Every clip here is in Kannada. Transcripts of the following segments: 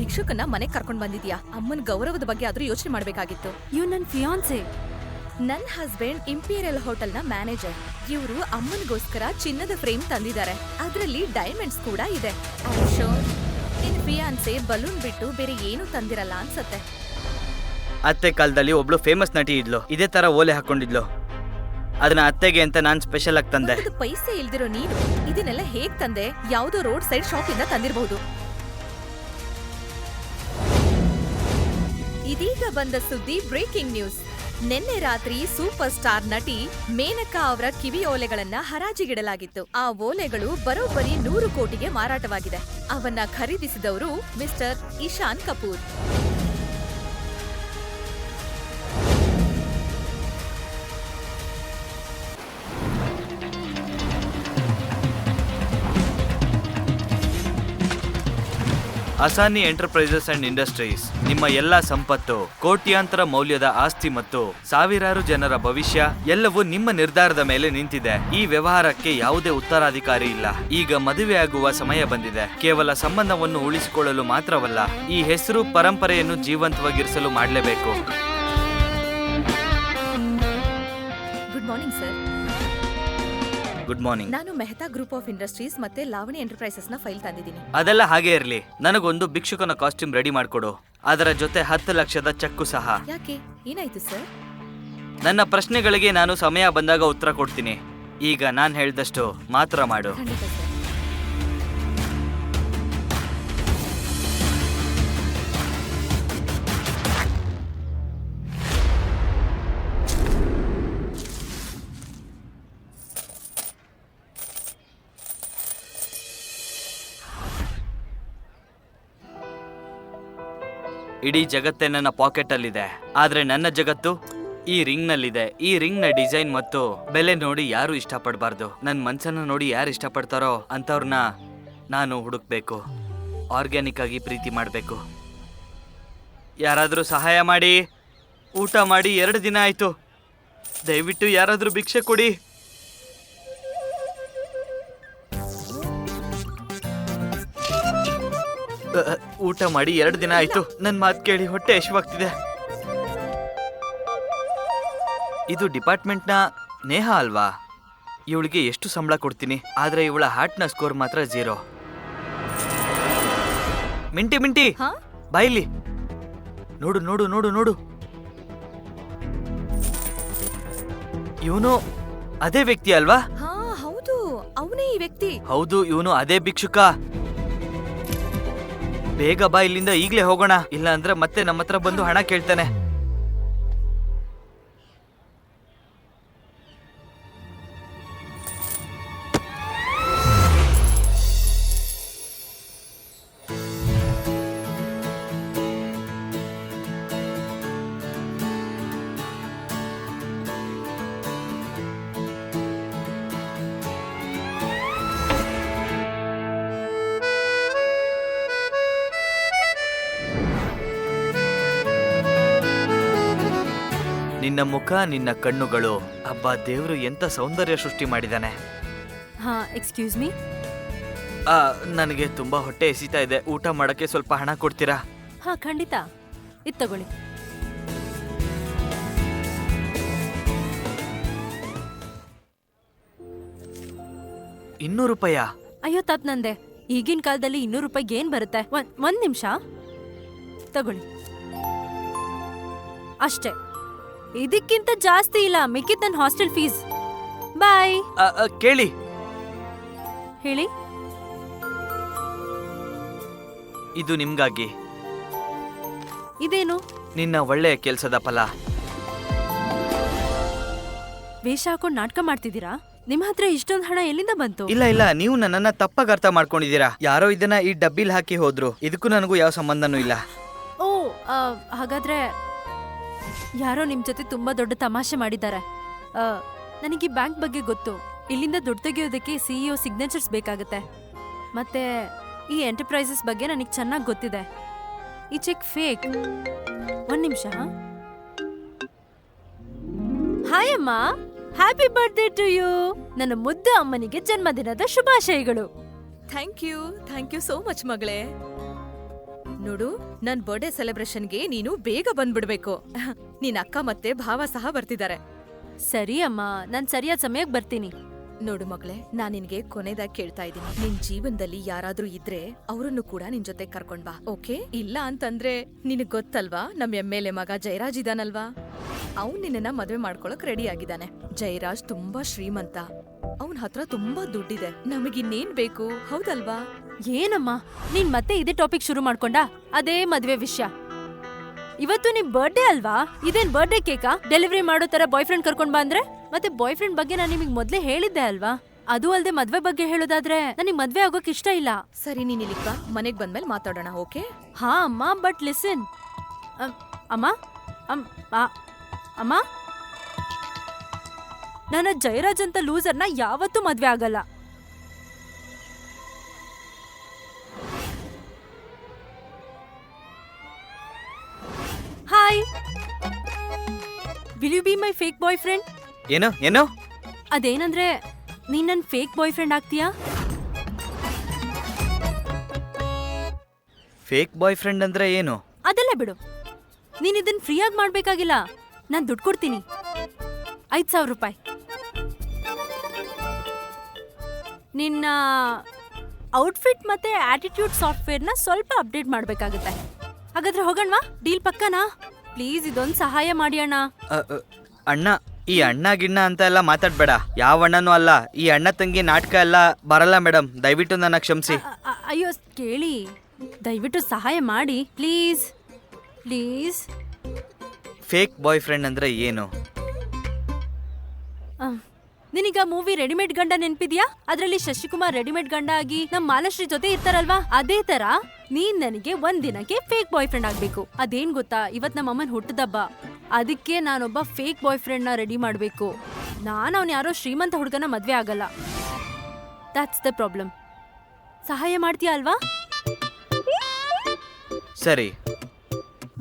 ಭಿಕ್ಷುಕನ್ನ ಮನೆಗ್ ಕರ್ಕೊಂಡ್ ಬಂದಿದ್ಯಾ? ಅಮ್ಮನ್ ಗೌರವದ ಬಗ್ಗೆ ಆದ್ರೂ ಯೋಚನೆ ಮಾಡ್ಬೇಕಾಗಿತ್ತು. ಇವ್ ನನ್ ಫಿಯಾನ್ಸೆ. ನನ್ ಹಸ್ಬೆಂಡ್ ಇಂಪೀರಿಯಲ್ ಹೋಟೆಲ್ ನ ಮ್ಯಾನೇಜರ್. ಇವ್ರು ಅಮ್ಮನ್ಗೋಸ್ಕರ ಚಿನ್ನದ ಫ್ರೇಮ್ ತಂದಿದ್ದಾರೆ. ಅದ್ರಲ್ಲಿ ಡೈಮಂಡ್ಸ್ ಕೂಡ ಇದೆ. ನಿನ್ ಫಿಯಾನ್ಸೆ ಬಲೂನ್ ಬಿಟ್ಟು ಬೇರೆ ಏನು ತಂದಿರಲ್ಲ ಅನ್ಸತ್ತೆ. ಅತ್ತೆ ಕಾಲದಲ್ಲಿ ಒಬ್ಳು ಫೇಮಸ್ ನಟಿ ಇದ್ಲು, ಇದೇ ತರ ಓಲೆ ಹಾಕೊಂಡಿದ್ಲು. ಅದನ್ನ ಅತ್ತೆಗೆ ಅಂತ ನಾನ್ ಸ್ಪೆಷಲ್ ಆಗಿ ತಂದೆ. ಪೈಸೆ ಇಲ್ದಿರೋ ನೀನು ಇದನ್ನೆಲ್ಲ ಹೇಗ್ ತಂದೆ? ಯಾವ್ದೋ ರೋಡ್ ಸೈಡ್ ಶಾಪ್ ಇಂದ ತಂದಿರಬಹುದು. ಇದೀಗ ಬಂದ ಸುದ್ದಿ, ಬ್ರೇಕಿಂಗ್ ನ್ಯೂಸ್. ನಿನ್ನೆ ರಾತ್ರಿ ಸೂಪರ್ ಸ್ಟಾರ್ ನಟಿ ಮೇನಕಾ ಅವರ ಕಿವಿ ಓಲೆಗಳನ್ನ ಹರಾಜಿಗಿಡಲಾಗಿತ್ತು. ಆ ಓಲೆಗಳು ಬರೋಬ್ಬರಿ 100 ಕೋಟಿಗೆ ಮಾರಾಟವಾಗಿದೆ. ಅವನ್ನ ಖರೀದಿಸಿದವರು mister Ishan Kapoor. Asani enterprises and industries ನಿಮ್ಮ ಎಲ್ಲಾ ಸಂಪತ್ತು, ಕೋಟ್ಯಾಂತರ ಮೌಲ್ಯದ ಆಸ್ತಿ ಮತ್ತು ಸಾವಿರಾರು ಜನರ ಭವಿಷ್ಯ ಎಲ್ಲವೂ ನಿಮ್ಮ ನಿರ್ಧಾರದ ಮೇಲೆ ನಿಂತಿದೆ. ಈ ವ್ಯವಹಾರಕ್ಕೆ ಯಾವುದೇ ಉತ್ತರಾಧಿಕಾರಿ ಇಲ್ಲ. ಈಗ ಮದುವೆಯಾಗುವ ಸಮಯ ಬಂದಿದೆ. ಕೇವಲ ಸಂಬಂಧವನ್ನು ಉಳಿಸಿಕೊಳ್ಳಲು ಮಾತ್ರವಲ್ಲ, ಈ ಹೆಸರು ಪರಂಪರೆಯನ್ನು ಜೀವಂತವಾಗಿರಿಸಲು ಮಾಡಲೇಬೇಕು. Good morning sir. Good morning. ನಾನು ಮೆಹ್ತಾ ಗ್ರೂಪ್ ಆಫ್ ಇಂಡಸ್ಟ್ರೀಸ್ ಮತ್ತೆ ಲಾವಣಿ ಎಂಟರ್ಪ್ರೈಸಸ್ ನ ಫೈಲ್ ತಂದಿದ್ದೀನಿ. ಅದೆಲ್ಲ ಹಾಗೆ ಇರಲಿ. ನನಗೊಂದು ಭಿಕ್ಷುಕನ ಕಾಸ್ಟ್ಯೂಮ್ ರೆಡಿ ಮಾಡ್ಕೊಡು. ಅದರ ಜೊತೆ 10 ಲಕ್ಷದ ಚೆಕ್ಕು ಸಹ. ಯಾಕೆ, ಏನಾಯ್ತು ಸರ್? ನನ್ನ ಪ್ರಶ್ನೆಗಳಿಗೆ ನಾನು ಸಮಯ ಬಂದಾಗ ಉತ್ತರ ಕೊಡ್ತೀನಿ. ಈಗ ನಾನು ಹೇಳಿದಷ್ಟು ಮಾತ್ರ ಮಾಡು. ಖಂಡಿತ ಸರ್. ಇಡೀ ಜಗತ್ತೇ ನನ್ನ ಪಾಕೆಟ್ ಅಲ್ಲಿದೆ, ಆದ್ರೆ ನನ್ನ ಜಗತ್ತು ಈ ರಿಂಗ್ ನಲ್ಲಿದೆ. ಈ ರಿಂಗ್ ನ ಡಿಸೈನ್ ಮತ್ತು ಬೆಲೆ ನೋಡಿ ಯಾರು ಇಷ್ಟಪಡಬಾರ್ದು. ನನ್ನ ಮನ್ಸನ್ನ ನೋಡಿ ಯಾರು ಇಷ್ಟಪಡ್ತಾರೋ ಅಂತವ್ರನ್ನ ನಾನು ಹುಡುಕ್ಬೇಕು. ಆರ್ಗ್ಯಾನಿಕ್ ಆಗಿ ಪ್ರೀತಿ ಮಾಡಬೇಕು. ಯಾರಾದ್ರೂ ಸಹಾಯ ಮಾಡಿ. ಊಟ ಮಾಡಿ 2 ದಿನ ಆಯ್ತು. ದಯವಿಟ್ಟು ಯಾರಾದ್ರೂ ಭಿಕ್ಷೆ ಕೊಡಿ. ಊಟ ಮಾಡಿ 2 ದಿನ ಆಯ್ತು. ನನ್ ಮಾತು ಕೇಳಿ ಹೊಟ್ಟೆ ಹಸಿವಾಗ್ತಿದೆ. ಇದು ಡಿಪಾರ್ಟ್ಮೆಂಟ್ ನ ನೇಹಾ ಅಲ್ವಾ? ಇವಳಿಗೆ ಎಷ್ಟು ಸಂಬಳ ಕೊಡ್ತೀನಿ, ಆದ್ರೆ ಇವಳ ಹಾರ್ಟ್ ನ ಸ್ಕೋರ್ ಮಾತ್ರ 0. ಮಿಂಟಿ ಮಿಂಟಿ ಬಾಯಿಲಿ ನೋಡು ನೋಡು ನೋಡು ನೋಡು. ಇವನು ಅದೇ ವ್ಯಕ್ತಿ ಅಲ್ವಾ? ಹಾ ಹೌದು, ಅವನೇ ಈ ವ್ಯಕ್ತಿ. ಹೌದು, ಇವನು ಅದೇ ಭಿಕ್ಷುಕ. ಬೇಗ ಬಾ, ಇಲ್ಲಿಂದ ಈಗ್ಲೇ ಹೋಗೋಣ. ಇಲ್ಲ ಅಂದ್ರೆ ಮತ್ತೆ ನಮ್ಮ ಹತ್ರ ಬಂದು ಹಣ ಕೇಳ್ತಾನೆ. ನಿನ್ನ ಮುಖ, ನಿನ್ನ ಕಣ್ಣುಗಳು, ಅಬ್ಬಾ ದೇವ್ರು ಎಂತ ಸೌಂದರ್ಯ ಸೃಷ್ಟಿ ಮಾಡಿದಾನೆ. ಹಾ, ಎಕ್ಸ್ಕ್ಯೂಸ್ ಮೀ. ನನಗೆ ತುಂಬಾ ಹೊಟ್ಟೆ ಎಸಿತಾ ಇದೆ. ಊಟ ಮಾಡಕ್ಕೆ ಸ್ವಲ್ಪ ಹಣ ಕೊಡ್ತೀರಾ? ಹಾ ಖಂಡಿತ, ಇದ್ ತಗೊಳ್ಳಿ. ₹200? ಅಯ್ಯೋ ತಪ್ ನಂದೆ, ಈಗಿನ ಕಾಲದಲ್ಲಿ 200 ರೂಪಾಯಿಗೆ ಏನ್ ಬರುತ್ತೆ? ಒಂದ್ ನಿಮಿಷ ತಗೊಳ್ಳಿ ಅಷ್ಟೇ. ಇದಕ್ಕಿಂತ ಜಾಸ್ತಿ ಇಲ್ಲ. ಮಿಕ್ಕಿದ್ ನನ್ನ ಹಾಸ್ಟೆಲ್ ಫೀಸ್. ಬಾಯ್. ಕೇಳಿ. ಹೇಳಿ. ಇದು ನಿಮ್ಗಾಗಿ. ಇದೇನು? ನಿನ್ನ ಒಳ್ಳೆಯ ಕೆಲ್ಸದ ಫಲ. ವೇಷ ಹಾಕೊಂಡ್ ನಾಟಕ ಮಾಡ್ತಿದ್ದೀರಾ? ನಿಮ್ ಹತ್ರ ಇಷ್ಟೊಂದು ಹಣ ಎಲ್ಲಿಂದ ಬಂತು? ಇಲ್ಲ ಇಲ್ಲ, ನೀವು ನನ್ನನ್ನ ತಪ್ಪಾಗಿ ಅರ್ಥ ಮಾಡ್ಕೊಂಡಿದ್ದೀರಾ. ಯಾರೋ ಇದನ್ನ ಈ ಡಬ್ಬಿಲ್ ಹಾಕಿ ಹೋದ್ರು. ಇದಕ್ಕೂ ನನಗೂ ಯಾವ ಸಂಬಂಧನೂ ಇಲ್ಲ. ಓ, ಹಾಗಾದ್ರೆ ಯಾರೋ ನಿಮ್ ಜೊತೆ ತುಂಬಾ ದೊಡ್ಡ ತಮಾಷೆ ಮಾಡಿದ್ದಾರೆ. ನನಗೆ ಬ್ಯಾಂಕ್ ಬಗ್ಗೆ ಗೊತ್ತು. ಇಲ್ಲಿಂದ ದುಡ್ಡು ತೆಗೆಯೋದಕ್ಕೆ CEO ಸಿಗ್ನೇಚರ್ಸ್ ಬೇಕಾಗುತ್ತೆ. ಮತ್ತೆ ಈ ಎಂಟರ್ಪ್ರೈಸಸ್ ಬಗ್ಗೆ ನನಗೆ ಚೆನ್ನಾಗಿ ಗೊತ್ತಿದೆ. ಈ ಚೆಕ್ ಫೇಕ್. ಒಂದ್ ನಿಮಿಷ. ಹಾಯ್ ಅಮ್ಮ, ಹ್ಯಾಪಿ ಬರ್ತ್ಡೇ ಟು ಯು. ನನ್ನ ಮುದ್ದು ಅಮ್ಮನಿಗೆ ಜನ್ಮದಿನದ ಶುಭಾಶಯಗಳು. ಥ್ಯಾಂಕ್ ಯು ಸೋ ಮಚ್ ಮಗಳೇ. ನೋಡು, ನನ್ ಬರ್ಡೇ ಸೆಲೆಬ್ರೇಷನ್ಗೆ ನೀನು ಬೇಗ ಬಂದ್ಬಿಡ್ಬೇಕು. ನಿನ್ ಅಕ್ಕ ಮತ್ತೆ ಭಾವ ಸಹ ಬರ್ತಿದ್ದಾರೆ. ಸರಿ ಅಮ್ಮ, ನಾನ್ ಸರಿಯಾದ ಸಮಯಕ್ಕೆ ಬರ್ತೀನಿ. ನೋಡು ಮಗಳೇ, ನಾನ್ ನಿನ್ಗೆ ಕೊನೆದಾಗಿ ಕೇಳ್ತಾ ಇದ್ದೀನಿ, ನಿನ್ ಜೀವನದಲ್ಲಿ ಯಾರಾದ್ರೂ ಇದ್ರೆ ಅವರನ್ನು ಕೂಡ ನಿನ್ ಜೊತೆ ಕರ್ಕೊಂಡ್ ಬಾ, ಓಕೆ? ಇಲ್ಲ ಅಂತಂದ್ರೆ ನಿನಗ್ ಗೊತ್ತಲ್ವಾ, ನಮ್ ಎಮ್ಮೆಲೆ ಮಗ ಜಯರಾಜ್ ಇದಾನಲ್ವಾ, ಅವ್ನ್ ನಿನ್ನ ಮದ್ವೆ ಮಾಡ್ಕೊಳಕ್ ರೆಡಿ ಆಗಿದ್ದಾನೆ. ಜಯರಾಜ್ ತುಂಬಾ ಶ್ರೀಮಂತ, ಅವನ್ ಹತ್ರ ತುಂಬಾ ದುಡ್ಡಿದೆ. ನಮಗಿನ್ನೇನ್ ಬೇಕು, ಹೌದಲ್ವಾ? ಏನಮ್ಮ, ನೀನ್ ಮತ್ತೆ ಇದೇ ಟಾಪಿಕ್ ಶುರು ಮಾಡ್ಕೊಂಡಾ? ಅದೇ ಮದ್ವೆ ವಿಷಯ. ಇವತ್ತು ನಿಮ್ ಬರ್ಡೇ ಅಲ್ವಾ? ಇದೇನ್ ಬರ್ಡೇ ಕೇಕಾ? ಡೆಲಿವರಿ ಮಾಡೋ ತರ ಬಾಯ್ ಫ್ರೆಂಡ್ ಕರ್ಕೊಂಡ್ ಬಾ ಅಂದ್ರೆ? ಮತ್ತೆ ಬಾಯ್ ಫ್ರೆಂಡ್ ಬಗ್ಗೆ ನಾನು ನಿಮಗೆ ಮೊದ್ಲೇ ಹೇಳಿದ್ದೆ ಅಲ್ವಾ? ಅದು ಅಲ್ದೆ ಮದ್ವೆ ಬಗ್ಗೆ ಹೇಳೋದಾದ್ರೆ ನನಗ್ ಮದ್ವೆ ಆಗೋಕ್ ಇಷ್ಟ ಇಲ್ಲ. ಸರಿ, ನೀನ್ ಇಲ್ಲಿಗ್ ಬಾ, ಮನೆಗ್ ಬಂದ್ಮೇಲೆ ಮಾತಾಡೋಣ, ಓಕೆ? ಹಾ ಅಮ್ಮ, ಬಟ್ ಲಿಸನ್. ಅಮ್ಮ ಅಮ್ಮ, ನನ್ನ ಜಯರಾಜ್ ಅಂತ ಲೂಸರ್ನ ಯಾವತ್ತೂ ಮದ್ವೆ ಆಗಲ್ಲ. Hi, will you be my fake boyfriend? ಏನು ಏನು? ಅದೇನಂದ್ರೆ, ನೀನ್ ನನ್ ಫೇಕ್ ಬಾಯ್ ಫ್ರೆಂಡ್ ಆಗ್ತೀಯಾ? ಫೇಕ್ ಬಾಯ್ ಫ್ರೆಂಡ್ ಅಂದ್ರೆ ಏನು? ಅದೆಲ್ಲ ಬಿಡು, ನೀನ್ ಇದನ್ ಫ್ರೀಯಾಗಿ ಮಾಡ್ಬೇಕಾಗಿಲ್ಲ. ನಾನ್ ದುಡ್ಡು ಕೊಡ್ತೀನಿ, 5,000 ರೂಪಾಯಿ. ನಿನ್ನ ಔಟ್ಫಿಟ್ ಮತ್ತೆ ಆಟಿಟ್ಯೂಡ್ ಸಾಫ್ಟ್ವೇರ್ನ ಸ್ವಲ್ಪ ಅಪ್ಡೇಟ್ ಮಾಡ್ಬೇಕಾಗುತ್ತೆ. ಹಾಗಾದ್ರೆ ಹೋಗಣ್ವಾ? ಡೀಲ್ ಪಕ್ಕನಾ? ಪ್ಲೀಸ್ ಇದೊಂದು ಸಹಾಯ ಮಾಡಿ ಅಣ್ಣ. ಅಣ್ಣ, ಈ ಅಣ್ಣ ಗಿಣ್ಣ ಅಂತ ಎಲ್ಲ ಮಾತಾಡ್ಬೇಡ. ಯಾವ ಅಣ್ಣನೂ ಅಲ್ಲ. ಈ ಅಣ್ಣ ತಂಗಿ ನಾಟಕ ಎಲ್ಲ ಬರಲ್ಲ ಮೇಡಮ್, ದಯವಿಟ್ಟು ನನ್ನ ಕ್ಷಮಿಸಿ. ಅಯ್ಯೋ ಕೇಳಿ, ದಯವಿಟ್ಟು ಸಹಾಯ ಮಾಡಿ please please. Fake boyfriend ಅಂದ್ರೆ ಏನು? ನಿನಗ ಮೂವಿ ರೆಡಿಮೇಡ್ ಗಂಡ ನೆನ್ಪಿದ್ಯಾ? ಅದ್ರಲ್ಲಿ ಶಶಿಕುಮಾರ್ ರೆಡಿಮೇಡ್ ಗಂಡ ಆಗಿ ನಮ್ ಮಾಲಾಶ್ರೀ ಜೊತೆ ಇರ್ತಾರಲ್ವಾ? ಅದೇ ತರ ನೀನ್ ನನಗೆ ಒಂದ್ ದಿನಕ್ಕೆ ಫೇಕ್ ಬಾಯ್ ಫ್ರೆಂಡ್ ಆಗ್ಬೇಕು. ಅದೇನ್ ಗೊತ್ತಾ, ಇವತ್ ನಮ್ಮ ಅಮ್ಮನ್ ಹುಟ್ಟದಬ್ಬ, ಅದಕ್ಕೆ ನಾನೊಬ್ಬ ಫೇಕ್ ಬಾಯ್ ಫ್ರೆಂಡ್ ನ ರೆಡಿ ಮಾಡ್ಬೇಕು. ಅವ್ನ್ ಯಾರೋ ಶ್ರೀಮಂತ ಹುಡುಗನ ಮದ್ವೆ ಆಗಲ್ಲ. That's the problem. ಸಹಾಯ ಮಾಡ್ತೀಯಾ ಅಲ್ವಾ? ಸರಿ.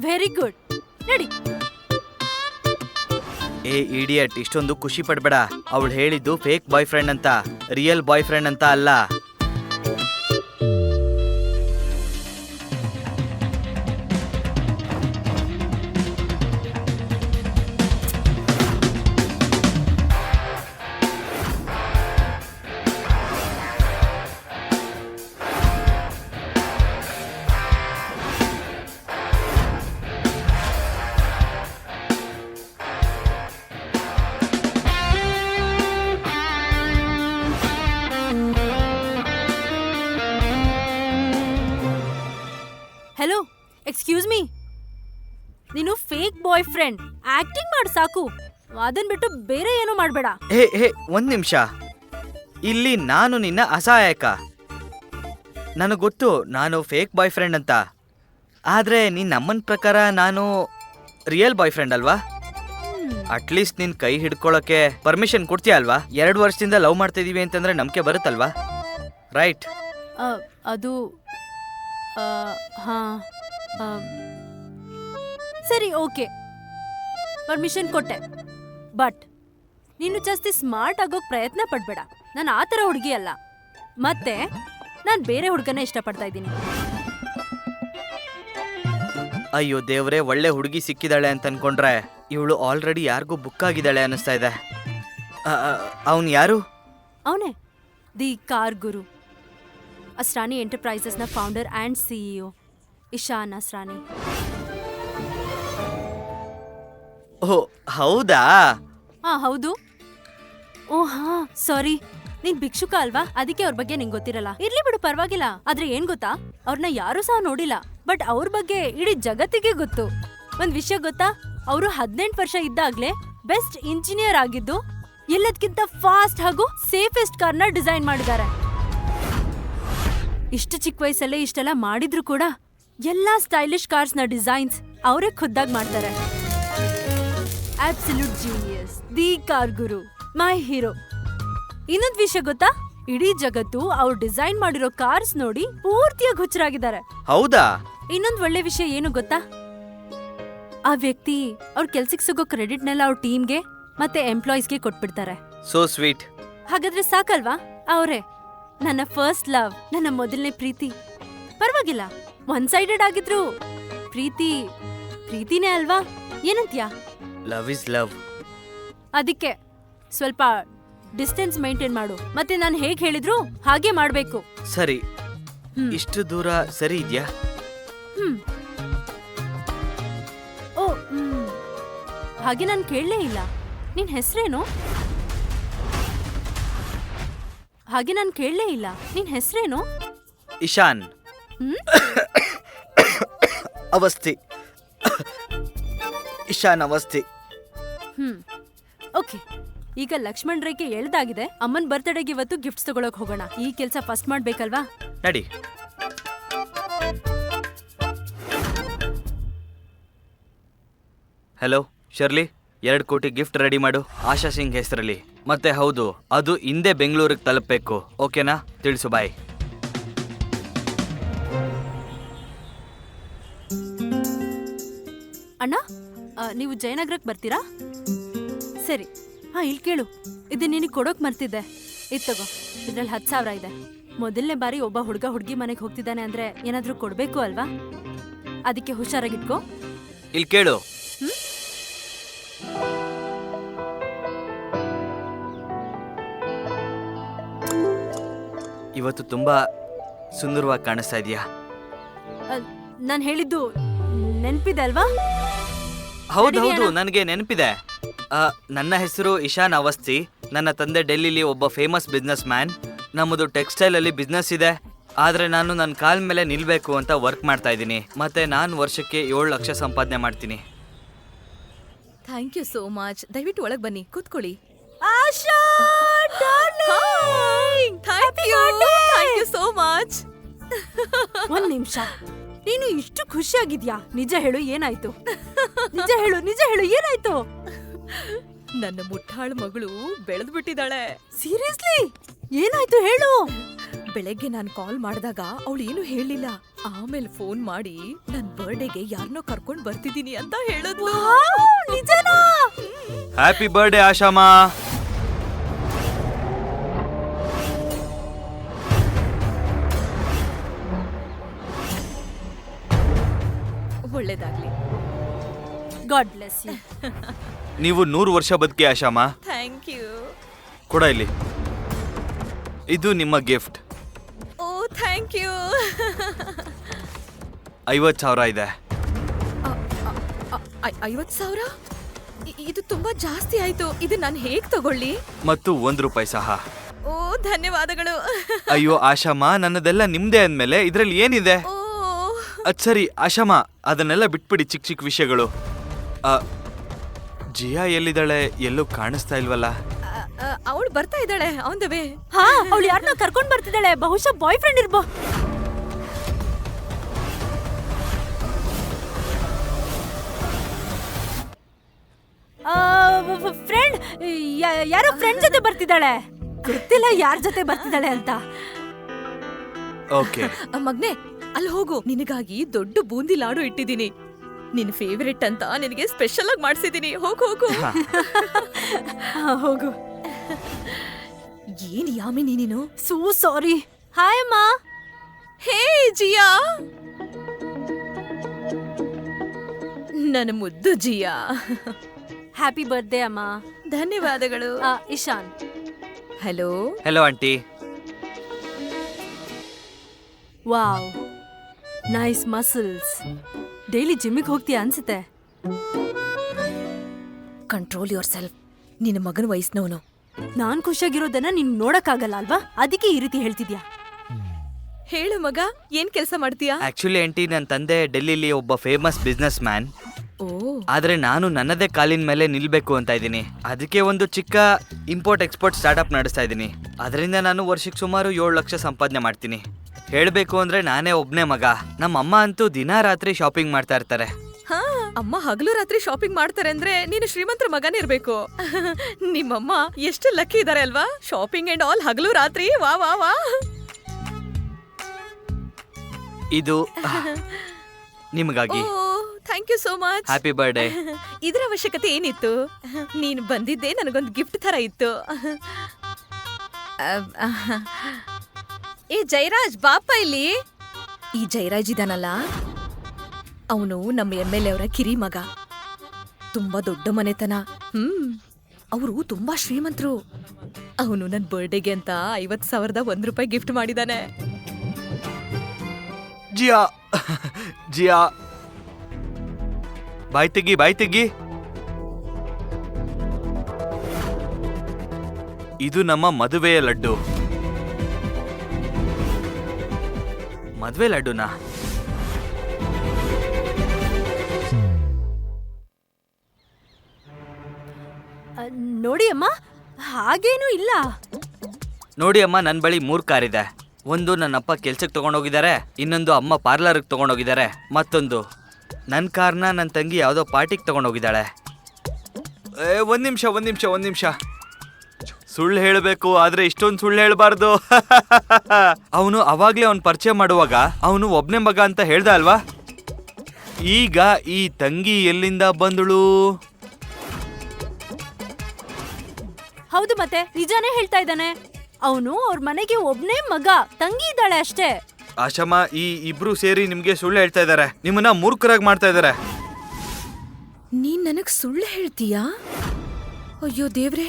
ವೆರಿ ಗುಡ್, ನಡಿ. ಏ ಇಡಿಯಟ್, ಇಷ್ಟೊಂದು ಖುಷಿ ಪಡ್ಬೇಡ. ಅವಳು ಹೇಳಿದ್ದು ಫೇಕ್ ಬಾಯ್ ಫ್ರೆಂಡ್ ಅಂತ, ರಿಯಲ್ ಬಾಯ್ ಫ್ರೆಂಡ್ ಅಂತ ಅಲ್ಲ. Hello, excuse me. ನೀನು ಫೇಕ್ ಬಾಯ್ ಫ್ರೆಂಡ್ ಆಕ್ಟಿಂಗ್ ಮಾಡು ಸಾಕು, ಅದನ್ ಬಿಟ್ಟು ಬೇರೆ ಏನೂ ಮಾಡ್ಬೇಡ. ಹೇ, ಒಂದ್ ನಿಮಿಷ. ಇಲ್ಲಿ ನಾನು ನಿನ್ನ ಅಸಹಾಯಕ. ನನಗೆ ಗೊತ್ತು ನಾನು ಫೇಕ್ ಬಾಯ್ ಫ್ರೆಂಡ್ ಅಂತ. ಆದ್ರೆ ನಿನ್ನ ಅಮ್ಮನ ಪ್ರಕಾರ ನಾನು ರಿಯಲ್ ಬಾಯ್ ಫ್ರೆಂಡ್ ಅಲ್ವಾ? ಅಟ್ಲೀಸ್ಟ್ ನಿನ್ ಕೈ ಹಿಡ್ಕೊಳಕ್ಕೆ ಪರ್ಮಿಷನ್ ಕೊಡ್ತೀಯ ಅಲ್ವಾ? 2 ವರ್ಷದಿಂದ ಲವ್ ಮಾಡ್ತಾ ಇದೀವಿ ಅಂತಂದ್ರೆ ನಂಬಿಕೆ ಬರುತ್ತಲ್ವಾ? ರೈಟ್? ಅದು ಹಾ, ಸರಿ, ಓಕೆ, ಪರ್ಮಿಷನ್ ಕೊಟ್ಟೆ. ಬಟ್ ನೀನು ಜಾಸ್ತಿ ಸ್ಮಾರ್ಟ್ ಆಗೋಕ್ ಪ್ರಯತ್ನ ಪಡ್ಬೇಡ. ನಾನು ಆ ಥರ ಹುಡುಗಿ ಅಲ್ಲ. ಮತ್ತೆ ನಾನು ಬೇರೆ ಹುಡುಗನ ಇಷ್ಟಪಡ್ತಾ ಇದ್ದೀನಿ. ಅಯ್ಯೋ ದೇವ್ರೆ, ಒಳ್ಳೆ ಹುಡುಗಿ ಸಿಕ್ಕಿದಾಳೆ ಅಂತ ಅನ್ಕೊಂಡ್ರೆ ಇವಳು ಆಲ್ರೆಡಿ ಯಾರಿಗೂ ಬುಕ್ ಆಗಿದ್ದಾಳೆ ಅನ್ನಿಸ್ತಾ ಇದೆ. ಅವನು ಯಾರು? ಅವನೇ, ದಿ ಕಾರ್ ಗುರು, ಅಸ್ರಾನಿ ಎಂಟರ್ಪ್ರೈಸಸ್ನ founder and CEO Ishan Asrani. ಓ ಹೌದಾ? ಹೌದು. ಓ ಹಾ, ಸಾರಿ, ನೀನ್ ಭಿಕ್ಷುಕ ಅಲ್ವಾ, ಅದಕ್ಕೆ ಅವ್ರ ಬಗ್ಗೆ ನಿಂಗೆ ಗೊತ್ತಿರಲ್ಲ. ಇರ್ಲಿ ಬಿಡು, ಪರವಾಗಿಲ್ಲ. ಆದ್ರೆ ಏನ್ ಗೊತ್ತಾ, ಅವ್ರನ್ನ ಯಾರು ಸಹ ನೋಡಿಲ್ಲ, ಬಟ್ ಅವ್ರ ಬಗ್ಗೆ ಇಡೀ ಜಗತ್ತಿಗೆ ಗೊತ್ತು. ಒಂದ್ ವಿಷಯ ಗೊತ್ತಾ, ಅವರು 18 ವರ್ಷ ಇದ್ದಾಗ್ಲೇ ಬೆಸ್ಟ್ ಇಂಜಿನಿಯರ್ ಆಗಿದ್ದು ಎಲ್ಲದಕ್ಕಿಂತ ಫಾಸ್ಟ್ ಹಾಗೂ ಸೇಫೆಸ್ಟ್ ಕಾರ್ನ ಡಿಸೈನ್ ಮಾಡಿದ್ದಾರೆ. ಇಷ್ಟು ಚಿಕ್ಕ ವಯಸ್ಸಲ್ಲೇ ಇಷ್ಟೆಲ್ಲ ಮಾಡಿದ್ರು ಕೂಡ ಎಲ್ಲಾ ಸ್ಟೈಲಿಶ್ ಕಾರ್ಸ್ ನ ಡಿಸೈನ್ಸ್ ಅವರೇ ಖುದ್ದಾಗಿ ಮಾಡ್ತಾರೆ. Absolute genius, the car Guru, my hero. ಇನ್ನೊಂದ್ ವಿಷಯ ಗೊತ್ತಾ, ಇಡೀ ಜಗತ್ತು ಅವ್ರು ಡಿಸೈನ್ ಮಾಡಿರೋ ಕಾರ್ಸ್ ನೋಡಿ ಪೂರ್ತಿಯಾಗಿ ಹುಚ್ಚರಾಗಿದ್ದಾರೆ. ಹೌದಾ? ಇನ್ನೊಂದ್ ಒಳ್ಳೆ ವಿಷಯ ಏನು ಗೊತ್ತಾ, ಆ ವ್ಯಕ್ತಿ ಅವ್ರ ಕೆಲ್ಸಕ್ಕೆ ಸಿಗೋ ಕ್ರೆಡಿಟ್ನೆಲ್ಲ ಅವ್ರ ಟೀಮ್ಗೆ ಮತ್ತೆ ಎಂಪ್ಲಾಯೀಸ್ಗೆ ಕೊಟ್ಬಿಡ್ತಾರೆ. So sweet. ಹಾಗಾದ್ರೆ ಸಾಕಲ್ವಾ? ಅವರೇ ನನ್ನ ಫಸ್ಟ್ ಲವ್, ನನ್ನ ಮೊದಲನೇ ಪ್ರೀತಿ. ಪರವಾಗಿಲ್ಲ, ಒನ್ ಸೈಡೆಡ್ ಆಗಿದ್ರು ಪ್ರೀತಿ ಪ್ರೀತಿನೇ ಅಲ್ವಾ, ಏನಂತ್ಯಾ? Love is love. ಅದಕ್ಕೆ ಸ್ವಲ್ಪ ಡಿಸ್ಟೆನ್ಸ್ ಮೇಂಟೈನ್ ಮಾಡು. ಮತ್ತೆ ನಾನು ಹೇಗ್ ಹೇಳಿದ್ರು ಹಾಗೆ ಮಾಡ್ಬೇಕು. ಸರಿ, ಹ್ಮ್. ಇಷ್ಟು ದೂರ ಸರಿ ಇದ್ಯಾ? ಹ್ಮ್. ಓ ಹಾಗೆ ನಾನು ಕೇಳಲೇ ಇಲ್ಲ, ನಿನ್ ಹೆಸರೇನು? ಹಾಗೆ ನಾನು ಕೇಳಲೇ ಇಲ್ಲ, ನಿನ್ ಹೆಸರೇನು? ಇಶಾನ್. ಹ್ಮ್? ಅವಸ್ಥಿ. ಇಶಾನ್ ಅವಸ್ಥಿ. ಓಕೆ, ಈಗ ಲಕ್ಷ್ಮಣ್ ರೇಖೆ ಎಳ್ದಾಗಿದೆ. ಅಮ್ಮನ್ ಬರ್ತ್ಡೇಗೆ ಇವತ್ತು ಗಿಫ್ಟ್ಸ್ ತಗೊಳಕ್ ಹೋಗೋಣ. ಈ ಕೆಲ್ಸ ಫಸ್ಟ್ ಮಾಡ್ಬೇಕಲ್ವಾ? ನಡಿ. ಹಲೋ ಶರ್ಲಿ, 2 ಕೋಟಿ ಗಿಫ್ಟ್ ರೆಡಿ ಮಾಡು, ಆಶಾ ಸಿಂಗ್ ಹೆಸರಲ್ಲಿ. ಮತ್ತೆ ಹೌದು, ಅದು ಹಿಂದೆ ಬೆಂಗಳೂರಿಗೆ ತಲುಪಬೇಕು. ಓಕೆನಾ? ತಿಳಿಸು. ಬಾಯ್. ಅಣ್ಣ, ನೀವು ಜಯನಗರಕ್ಕೆ ಬರ್ತೀರಾ? ಸರಿ. ಹಾ, ಇಲ್ಲಿ ಕೇಳು, ಇದು ನಿನಗೆ ಕೊಡೋಕ್ ಮರ್ತಿದ್ದೆ. ಇದು ತಗೋ, ಇದ್ರಲ್ಲಿ 10,000 ಇದೆ. ಮೊದಲನೇ ಬಾರಿ ಒಬ್ಬ ಹುಡುಗ ಹುಡುಗಿ ಮನೆಗೆ ಹೋಗ್ತಿದ್ದಾನೆ ಅಂದ್ರೆ ಏನಾದ್ರೂ ಕೊಡ್ಬೇಕು ಅಲ್ವಾ? ಅದಕ್ಕೆ ಹುಷಾರಾಗಿಟ್ಕೋ. ಇಲ್ಲಿ ಕೇಳು. ಇವತ್ತು ತುಂಬಾ ಸುಂದರವಾಗಿ ಕಾಣಿಸ್ತಾ ಇದೀಯಾ. ನಾನು ಹೇಳಿದ್ದು ನೆನ್ಪಿದೆ ಅಲ್ವಾ? ಹೌದು ಹೌದು, ನನಗೆ ನೆನಪಿದೆ. ನನ್ನ ಹೆಸರು ಇಶಾನ್ ಅವಸ್ಥಿ. ನನ್ನ ತಂದೆ ಡೆಲ್ಲಿಲಿ ಒಬ್ಬ ಫೇಮಸ್ ಬಿಸ್ನೆಸ್ ಮ್ಯಾನ್. ನಮ್ಮದು ಟೆಕ್ಸ್ಟೈಲ್ ಅಲ್ಲಿ ಬಿಸ್ನೆಸ್ ಇದೆ. ಆದ್ರೆ ನಾನು ನನ್ನ ಕಾಲ್ ಮೇಲೆ ನಿಲ್ಬೇಕು ಅಂತ ವರ್ಕ್ ಮಾಡ್ತಾ ಇದ್ದೀನಿ. ಮತ್ತೆ ನಾನು ವರ್ಷಕ್ಕೆ 7 ಲಕ್ಷ ಸಂಪಾದನೆ ಮಾಡ್ತೀನಿ. Thank you so much. ದಯವಿಟ್ಟು ಒಳಗ್ ಬನ್ನಿ, ಕೂತ್ಕೊಳ್ಳಿ. Asha thank you so much. ಒಂದ್ ನಿಮಿಷ, ನೀನು ಇಷ್ಟು ಖುಷಿಯಾಗಿದ್ಯಾ? ನಿಜ ಹೇಳು, ಏನಾಯ್ತು? ನಿಜ ಹೇಳು ಏನಾಯ್ತು? ನನ್ನ ಮುಟ್ಟಾಳ ಮಗಳು ಬೆಳೆದು ಬಿಟ್ಟಿದ್ದಾಳೆ. ಸೀರಿಯಸ್ಲಿ? ಏನಾಯ್ತು ಹೇಳು. ಬೆಳಗ್ಗೆ ನಾನು ಕಾಲ್ ಮಾಡಿದಾಗ ಅವಳು ಏನು ಹೇಳಿಲ್ಲ. ಆಮೇಲೆ ಫೋನ್ ಮಾಡಿ ನನ್ ಬರ್ಡೇಗೆ ಯಾರನ್ನೋ ಕರ್ಕೊಂಡ್ ಬರ್ತಿದೀನಿ ಅಂತ ಹೇಳಿದ್ಲು. ನಿಜನಾ? ಹ್ಯಾಪಿ ಬರ್ಡೇ ಆಶಾಮ. ಒಳ್ಳೇದಾಗ್ಲಿ. God bless you. ನೀವು 100 ವರ್ಷ ಬದುಕಿ ಆಶಾಮ. Thank you. ಕೊಡ ಇಲ್ಲಿ, ಇದು ನಿಮ್ಮ ಗಿಫ್ಟ್. O thank you. 50,000 ಇದೆ. 50,000? ಇದು ತುಂಬಾ ಜಾಸ್ತಿ ಆಯ್ತು. ಇದು ನಾನು ಹೇಗ್ ತಗೊಳ್ಳಿ? ಮತ್ತು 1 ರೂಪಾಯಿ ಸಹ. ಓ ಧನ್ಯವಾದಗಳು. ಅಯ್ಯೋ ಆಶಾಮ, ನನ್ನದೆಲ್ಲ ನಿಮ್ದೇ ಅಂದ್ಮೇಲೆ ಇದ್ರಲ್ಲಿ ಏನಿದೆ? ಓ ಅದ್ ಸರಿ ಆಶಾಮ, ಅದನ್ನೆಲ್ಲ ಬಿಟ್ಬಿಡಿ, ಚಿಕ್ಕ ಚಿಕ್ಕ ವಿಷಯಗಳು. ಜಿಯಾ ಎಲ್ಲಿದ್ದಾಳೆ? ಎಲ್ಲೂ ಕಾಣಿಸ್ತಾ ಇಲ್ವಲ್ಲ. ಅವಳು ಬರ್ತಾ ಇದ್ದಾಳೆ ಆನ್ ದ ವೇ. ಹಾ, ಅವಳು ಯಾರನ್ನ ಕರ್ಕೊಂಡ್ ಬರ್ತಿದ್ದಾಳೆ. ಬಹುಶಃ ಬಾಯ್ ಫ್ರೆಂಡ್ ಇರ್ಬೋ. ಫ್ರೆಂಡ್, ಯಾರೋ ಫ್ರೆಂಡ್ ಜೊತೆ ಬರ್ತಿದ್ದಾಳೆ. ಗೊತ್ತಿಲ್ಲ ಯಾರ ಜೊತೆ ಬರ್ತಿದ್ದಾಳೆ ಅಂತ. ಓಕೆ ಮಗ್ನೆ, ಅಲ್ಲಿ ಹೋಗು. ನಿನಗಾಗಿ ದೊಡ್ಡ ಬೂಂದಿ ಲಾಡು ಇಟ್ಟಿದ್ದೀನಿ. ನಿನ್ ಫೇವರೆಟ್ ಅಂತ ನಿನಗೆ ಸ್ಪೆಷಲ್ ಆಗಿ ಮಾಡ್ಸಿದೀನಿ. ಹೋಗು. ಹೋಗು. ಏನ್ ಯಾಮಿನಿ ನೀನು? So sorry. ಹಾಯ್ ಅಮ್ಮ. ಹೇ ಜಿಯಾ, ನನ್ನ ಮುದ್ದು ಜಿಯಾ. ಹ್ಯಾಪಿ ಬರ್ತ್ಡೇ ಅಮ್ಮ. ಧನ್ಯವಾದಗಳು. Ishan. Hello. Hello aunty. Wow, nice muscles. Daily ಜಿಮ್ಮಿಗೆ ಹೋಗ್ತೀಯಾ ಅನ್ಸುತ್ತೆ. Control yourself. ನಿನ್ನ ಮಗನ ವಯಸ್ಸಿನವನು. ನಾನ್ ಖುಷಿಯಾಗಿರೋದನ್ನ ನೀನ್ ನೋಡಕ್ಕಾಗಲ್ಲ ಅಲ್ವಾ? ಅದಕ್ಕೆ ಈ ರೀತಿ ಹೇಳ್ತಿದ್ಯಾ? ಹೇಳು ಮಗ, ಏನ್ ಕೆಲಸ ಮಾಡ್ತೀಯಾ? ಆಕ್ಚುಲಿ ಆಂಟಿ, ನನ್ನ ತಂದೆ ಡೆಲ್ಲಿಲಿ ಒಬ್ಬ ಫೇಮಸ್ ಬಿಸ್ನೆಸ್ ಮ್ಯಾನ್. ಓ, ಆದ್ರೆ ನಾನು ನನ್ನದೇ ಕಾಲಿನ ಮೇಲೆ ನಿಲ್ಬೇಕು ಅಂತ ಇದ್ದೀನಿ. ಅದಕ್ಕೆ ಒಂದು ಚಿಕ್ಕ ಇಂಪೋರ್ಟ್ ಎಕ್ಸ್ಪೋರ್ಟ್ ಸ್ಟಾರ್ಟ್ಅಪ್ ನಡೆಸ್ತಾ ಇದ್ದೀನಿ. ಅದರಿಂದ ನಾನು ವರ್ಷಕ್ಕೆ ಸುಮಾರು 7 ಲಕ್ಷ ಸಂಪಾದನೆ ಮಾಡ್ತೀನಿ. ಹೇಳ್ಬೇಕು ಅಂದ್ರೆ ನಾನೇ ಒಬ್ನೇ ಮಗ. ನಮ್ಮ ಅಮ್ಮ ಅಂತೂ ದಿನಾ ರಾತ್ರಿ ಶಾಪಿಂಗ್ ಮಾಡ್ತಾ ಇರ್ತಾರೆ. ಹಾ, ಅಮ್ಮ ಹಗಲು ರಾತ್ರಿ ಶಾಪಿಂಗ್ ಮಾಡ್ತಾರೆ ಅಂದ್ರೆ ನೀನು ಶ್ರೀಮಂತರ ಮಗನೇ ಇರ್ಬೇಕು. ನಿಮ್ಮಮ್ಮ ಎಷ್ಟು ಲಕ್ಕಿ ಇದಾರೆ ಅಲ್ವಾ? ಶಾಪಿಂಗ್ ಅಂಡ್ ಆಲ್ ಹಗಲು ರಾತ್ರಿ. ವಾ ವಾ ವಾ. ಇದು ನಿಮಗಾಗಿ. Thank you so much. Happy birthday. ಇದರ ಅವಶ್ಯಕತೆ ಏನಿತ್ತು? ನೀನು ಬಂದಿದ್ದೆ ನನಗೊಂದು ಗಿಫ್ಟ್ ತರ ಇತ್ತು. ಏ ಜಯರಾಜ್, ಬಾಪ ಇಲ್ಲಿ. ಈ ಜಯರಾಜ್ ಇದಾನಲ್ಲ, ಅವನು ನಮ್ಮ MLA ಅವರ ಕಿರಿ ಮಗ. ತುಂಬಾ ದೊಡ್ಡ ಮನೆತನ. ಅವರು ತುಂಬಾ ಶ್ರೀಮಂತರು. ಅವನು ನನ್ನ ಬರ್ಡೇಗೆ ಅಂತ 50,001 ರೂಪಾಯಿ ಗಿಫ್ಟ್ ಮಾಡಿದಾನೆ. ಜಿಯಾ ಜಿಯಾ, ಬಾಯ್ ತೆಗಿ. ಇದು ನಮ್ಮ ಮದುವೆಯ ಲಡ್ಡು. ಮದುವೆ ಲಡ್ಡುನಾ? ನೋಡಿ ಅಮ್ಮ, ಹಾಗೇನೂ ಇಲ್ಲ. ನೋಡಿ ಅಮ್ಮ, ನನ್ನ ಬಳಿ 3 ಕಾರ್ ಇದೆ. ಒಂದು ನನ್ನಪ್ಪ ಕೆಲ್ಸಕ್ಕೆ ತಗೊಂಡೋಗಿದ್ದಾರೆ, ಇನ್ನೊಂದು ಅಮ್ಮ ಪಾರ್ಲರ್ಗೆ ತಗೊಂಡೋಗಿದ್ದಾರೆ, ಮತ್ತೊಂದು ನನ್ನ ಕಾರ್ನ ನನ್ನ ತಂಗಿ ಯಾವುದೋ ಪಾರ್ಟಿಗೆ ತಗೊಂಡೋಗಿದ್ದಾಳೆ. ಒಂದ್ ನಿಮಿಷ. ಸುಳ್ಳು ಹೇಳಬೇಕು, ಆದ್ರೆ ಇಷ್ಟೊಂದು ಸುಳ್ಳು ಹೇಳಬಾರ್ದು. ಅವನು ಅವಾಗ್ಲೇ ಅವ್ನು ಪರಿಚಯ ಮಾಡುವಾಗ ಅವನು ಒಬ್ನೇ ಮಗ ಅಂತ ಹೇಳ್ದ ಅಲ್ವಾ? ಈಗ ಈ ತಂಗಿ ಎಲ್ಲಿಂದ ಬಂದಳು? ಹೌದು, ಮತ್ತೆ ನಿಜಾನೇ ಹೇಳ್ತಾ ಇದ್ದಾನೆ. ಅವನು ಅವ್ರ ಮನೆಗೆ ಒಬ್ನೇ ಮಗ, ತಂಗಿ ಇದ್ದಾಳೆ ಅಷ್ಟೇ. ಆಶಮ್ಮ, ಈ ಇಬ್ರು ಸೇರಿ ನಿಮ್ಗೆ ಸುಳ್ಳು ಹೇಳ್ತಾ ಇದಾರೆ, ನಿಮ್ಮನ್ನ ಮೂರ್ಖರಾಗಿ ಮಾಡ್ತಾ ಇದಾರೆ. ನೀನ್ ನನಗ್ ಸುಳ್ಳು ಹೇಳ್ತೀಯಾ? ಅಯ್ಯೋ ದೇವ್ರೆ,